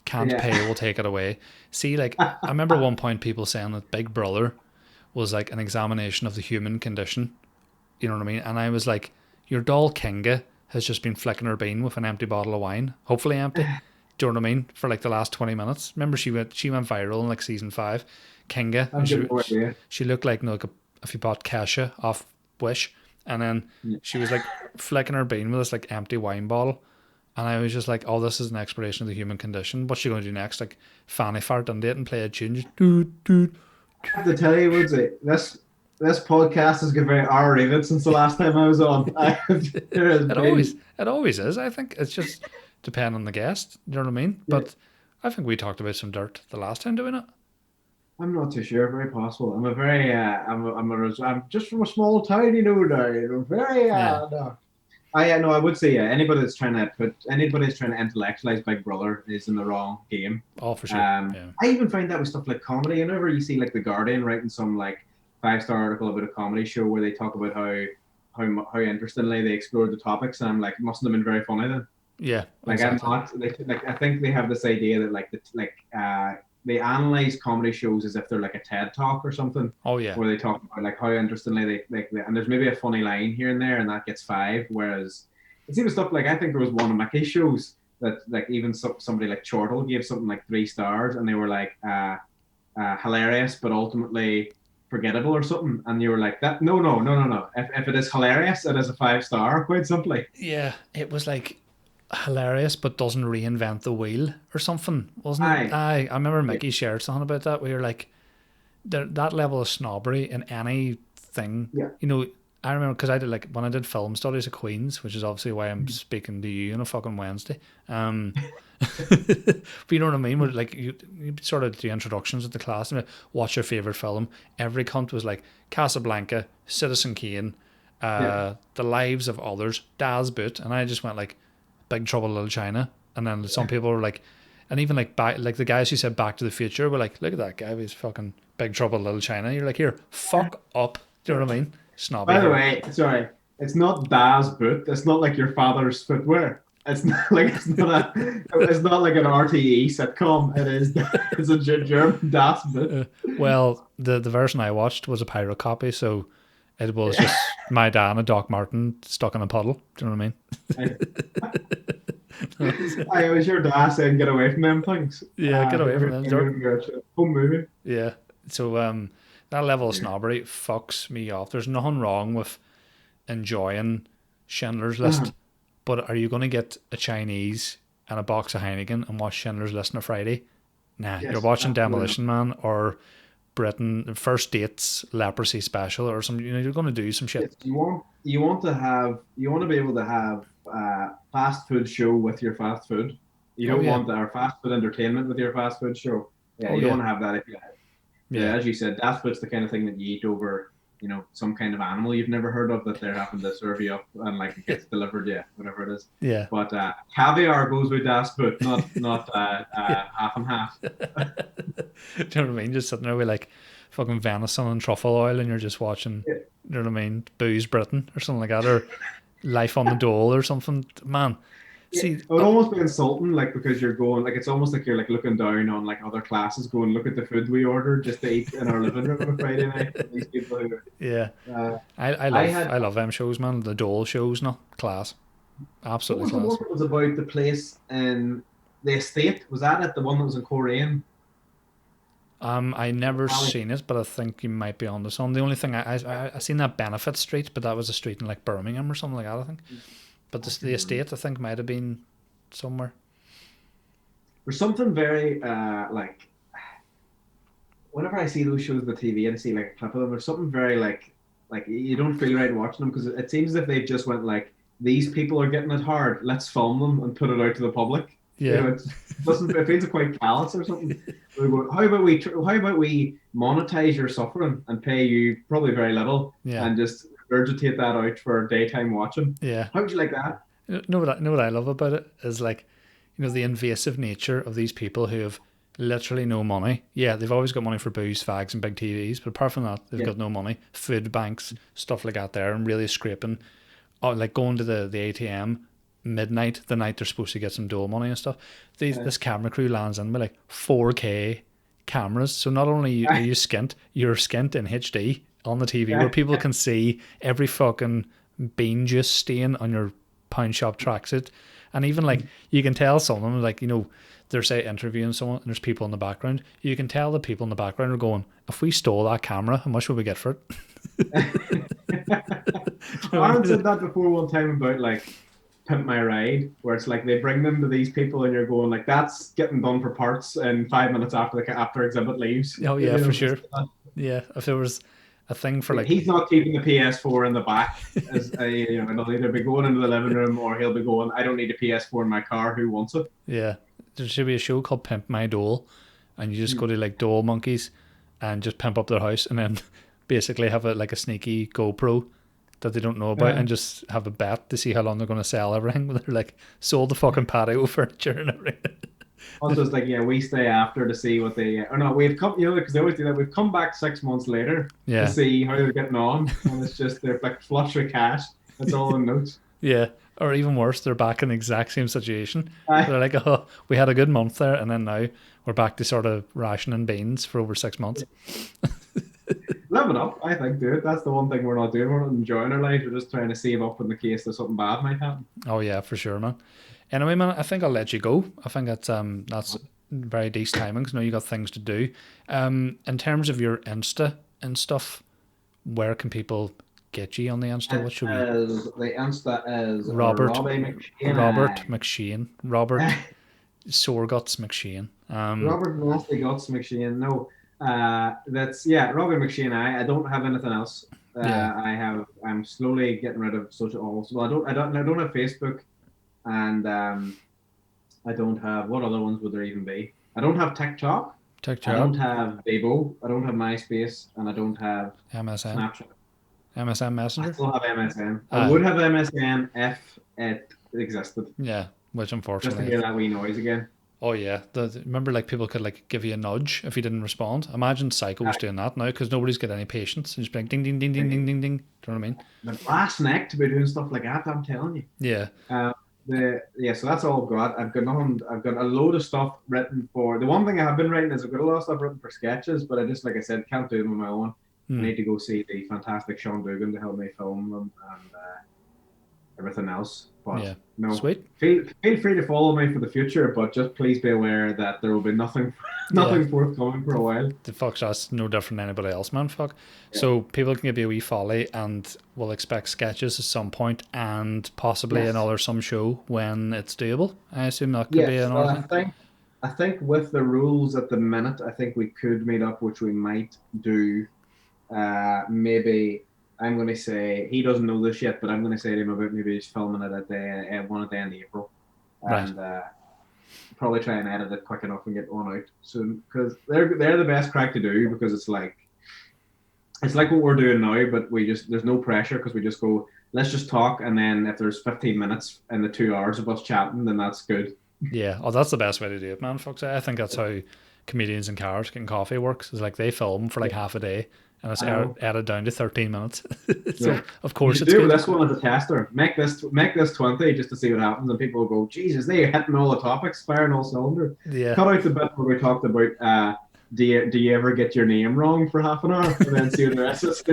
Can't Yeah. Pay Will Take It Away. See, like I remember one point people saying that Big Brother was like an examination of the human condition. You know what I mean? And I was like, your doll Kinga has just been flicking her bean with an empty bottle of wine, hopefully empty. Do you know what I mean? For like the last 20 minutes. Remember she went viral in like season 5. Kinga, I've and got no she, idea. she looked like, if you bought Kesha off Wish, and then Yeah. she was like flicking her bean with this like empty wine bottle. And I was just like, oh, this is an exploration of the human condition. What's she going to do next? Like, fanny fart on it and play a tune? Just, doot, doot. I have to tell you, Woodsy, this podcast has got very R-rated since the last time I was on. There has It been, always it always is. I think it's just depend on the guest. You know what I mean? yeah, But I think we talked about some dirt the last time doing it. I'm not too sure. Very possible. I'm a very, I'm just from a small town, now. Very, Yeah. no. No, I would say, yeah. Anybody that's trying to intellectualize Big Brother is in the wrong game. Oh, for sure. Yeah. I even find that with stuff like comedy. Whenever you see like the Guardian writing some like 5-star article about a comedy show where they talk about how interestingly they explored the topics, and I'm like, it mustn't have been very funny then. Yeah. Like Exactly. I'm not like I think they have this idea that they analyze comedy shows as if they're like a TED talk or something, Oh yeah. where they talk about like how interestingly and there's maybe a funny line here and there, and that gets 5. Whereas it's even stuff like, I think there was one of Mickey's shows that like even somebody like Chortle gave something like 3 stars, and they were like hilarious, but ultimately forgettable or something, and you were like, that no. If it is hilarious, it is a 5-star, quite simply. Yeah. It was like hilarious, but doesn't reinvent the wheel or something, wasn't it? Aye. I remember Yeah. Mickey shared something about that. Where you're like, that level of snobbery in anything. Yeah. I remember because I did like when I did film studies at Queen's, which is obviously why I'm speaking to you on a fucking Wednesday. But you know what I mean? Where like you sort of do introductions at the class and what's your favorite film? Every cunt was like Casablanca, Citizen Kane, Yeah. The Lives of Others, Das Boot, and I just went like Big Trouble in Little China, and then some people were like, and even like like the guys who said Back to the Future were like, look at that guy, he's fucking Big Trouble in Little China. You're like, here, fuck up. Do you know what I mean? Snobby. By the Here. way, sorry, it's not Das boot. It's not like your father's footwear. It's not like it's not like an RTE sitcom. It is it's a German Das boot. Well, the version I watched was a pirate copy, so it was just my dad and a Doc Martin stuck in a puddle. Do you know what I mean? I was your dad saying, "Get away from them things." Yeah, get away from them. Home movie. Yeah. So that level of snobbery fucks me off. There's nothing wrong with enjoying Schindler's List, but are you going to get a Chinese and a box of Heineken and watch Schindler's List on a Friday? Nah, Yes, you're watching absolutely. Demolition Man or Britain first dates leprosy special or some. You're going to do some shit. Yes, you want to be able to have fast food show with your fast food. You Oh don't yeah. want our fast food entertainment with your fast food show. Yeah, Oh you don't yeah. want to have that. Yeah. As you said, that's what's the kind of thing that you eat over, some kind of animal you've neve heard of that they're having to serve you up and like it gets delivered, whatever it is. Yeah. But caviar goes with das but not half and half. Do you know what I mean? Just sitting there with like fucking venison and truffle oil, and you're just watching. Yeah. You know what I mean? Booze Britain or something like that, or Life on the Dole or something. Man, see, It would almost be insulting, like because you're going, like it's almost like you're like looking down on like other classes, going look at the food we ordered just to eat in our living room on a Friday night. These people who, yeah, uh, I love them shows, man. The Dole shows, no class, what absolutely was the one class. that was about the place in the estate? Was that it? The one that was in Korean? I never Alley. seen it, but I think you might be on the sun. The only thing I seen that Benefit Street, but that was a street in like Birmingham or something like that, I think. But the estate, I think, might have been somewhere. There's something very like whenever I see those shows on the TV and see like a clip of them, there's something very like you don't feel right watching them because it seems as if they just went like these people are getting it hard. Let's film them and put it out to the public. Yeah. It doesn't. It feels quite callous or something. We're going, how about we monetize your suffering and pay you probably very little Yeah. and just regurgitate that out for daytime watching? Yeah. How would you like that? Know what I love about it is like, the invasive nature of these people who have literally no money. Yeah, they've always got money for booze, fags, and big TVs, but apart from that, they've got no money. Food banks, stuff like that there, and really scraping, like going to the ATM midnight, the night they're supposed to get some dole money and stuff. This camera crew lands in with like 4K cameras, so not only are you skint, you're skint in HD on the TV where people can see every fucking bean juice stain on your pound shop tracksuit. And even like you can tell someone like, they're say interviewing someone and there's people in the background. You can tell the people in the background are going, if we stole that camera, how much would we get for it? Aaron said that before one time about like Pimp My Ride, where it's like they bring them to these people and you're going like that's getting done for parts in 5 minutes after exhibit leaves. Oh yeah, for sure. Yeah, if there was a thing for like he's not keeping the PS4 in the back, as it'll either be going into the living room or he'll be going, I don't need a PS4 in my car. Who wants it? Yeah, there should be a show called Pimp My Dole, and you just go to like dole monkeys and just pimp up their house, and then basically have a sneaky GoPro that they don't know about, and just have a bet to see how long they're going to sell everything. They're like sold the fucking patio furniture and everything. Also, it's like we stay after to see what they. Or no, we've come, because they always do that. We've come back 6 months later to see how they're getting on, and it's just they're like flush with cash. That's all in notes. Yeah, or even worse, they're back in the exact same situation. They're like, oh, we had a good month there, and then now we're back to sort of rationing beans for over 6 months. Live it up, I think, dude. That's the one thing we're not doing. We're not enjoying our life. We're just trying to save up in the case that something bad might happen. Oh yeah, for sure, man. Anyway, man, I think I'll let you go. I think that's very decent timing because I know you got things to do. In terms of your Insta and stuff, where can people get you on the Insta? What should we? The Insta is Robert Mc Shane. Robert Soreguts McShane. Robert Nasty Guts McShane. No, that's Robbie Mc Shane. I don't have anything else. I'm slowly getting rid of social. Well, I don't have Facebook, and I don't have, what other ones would there even be? I don't have TikTok. I don't have Weibo. I don't have MySpace, and I don't have MSN. Snapchat. MSN I Messenger. still have MSN. I would have MSN if it existed. Yeah, which Just to unfortunately. hear that wee noise again. Oh yeah, remember like people could like give you a nudge if you didn't respond. Imagine Psycho's doing that now because nobody's got any patience. It's just like ding ding ding ding ding ding ding. Do you know what I mean? The brass neck to be doing stuff like that. I'm telling you. Yeah. So that's all I've got. I've got nothing. I've got a load of stuff written for. The one thing I have been writing is I've got a lot of stuff written for sketches, but I just, like I said, can't do them on my own. I need to go see the fantastic Sean Dugan to help me film them and everything else. But no, sweet. Feel free to follow me for the future, but just please be aware that there will be nothing forthcoming for a while. The fuck's that's no different than anybody else, man. Fuck. Yeah. So people can give you a wee folly, and we'll expect sketches at some point, and possibly another some show when it's doable. I assume that could be another thing. I think with the rules at the minute, I think we could meet up, which we might do. Maybe I'm going to say he doesn't know this yet, but I'm going to say to him about maybe just filming it at the end of April, Right. and probably try and edit it quick enough and get one out soon, because they're the best crack to do, because it's like what we're doing now, but there's no pressure, because we just go, let's just talk, and then if there's 15 minutes in the 2 hours of us chatting, then that's good. Yeah. Oh, that's the best way to do it, man, folks. I think that's how comedians in cars getting coffee works. Is like they film for like half a day and it's edited down to 13 minutes. So Yeah. of course You it's do good. this one as a tester. Make this 20 just to see what happens, and people will go, Jesus, they're hitting all the topics, firing all cylinders. Yeah. Cut out the bit where we talked about do you ever get your name wrong for half an hour, and then see what the rest is.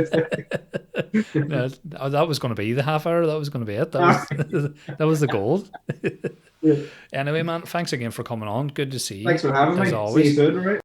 No, that was going to be the half hour. That was going to be it. That was the goal. Yeah. Anyway, man, thanks again for coming on. Good to see you. Thanks for having me. As always. See you soon, all right?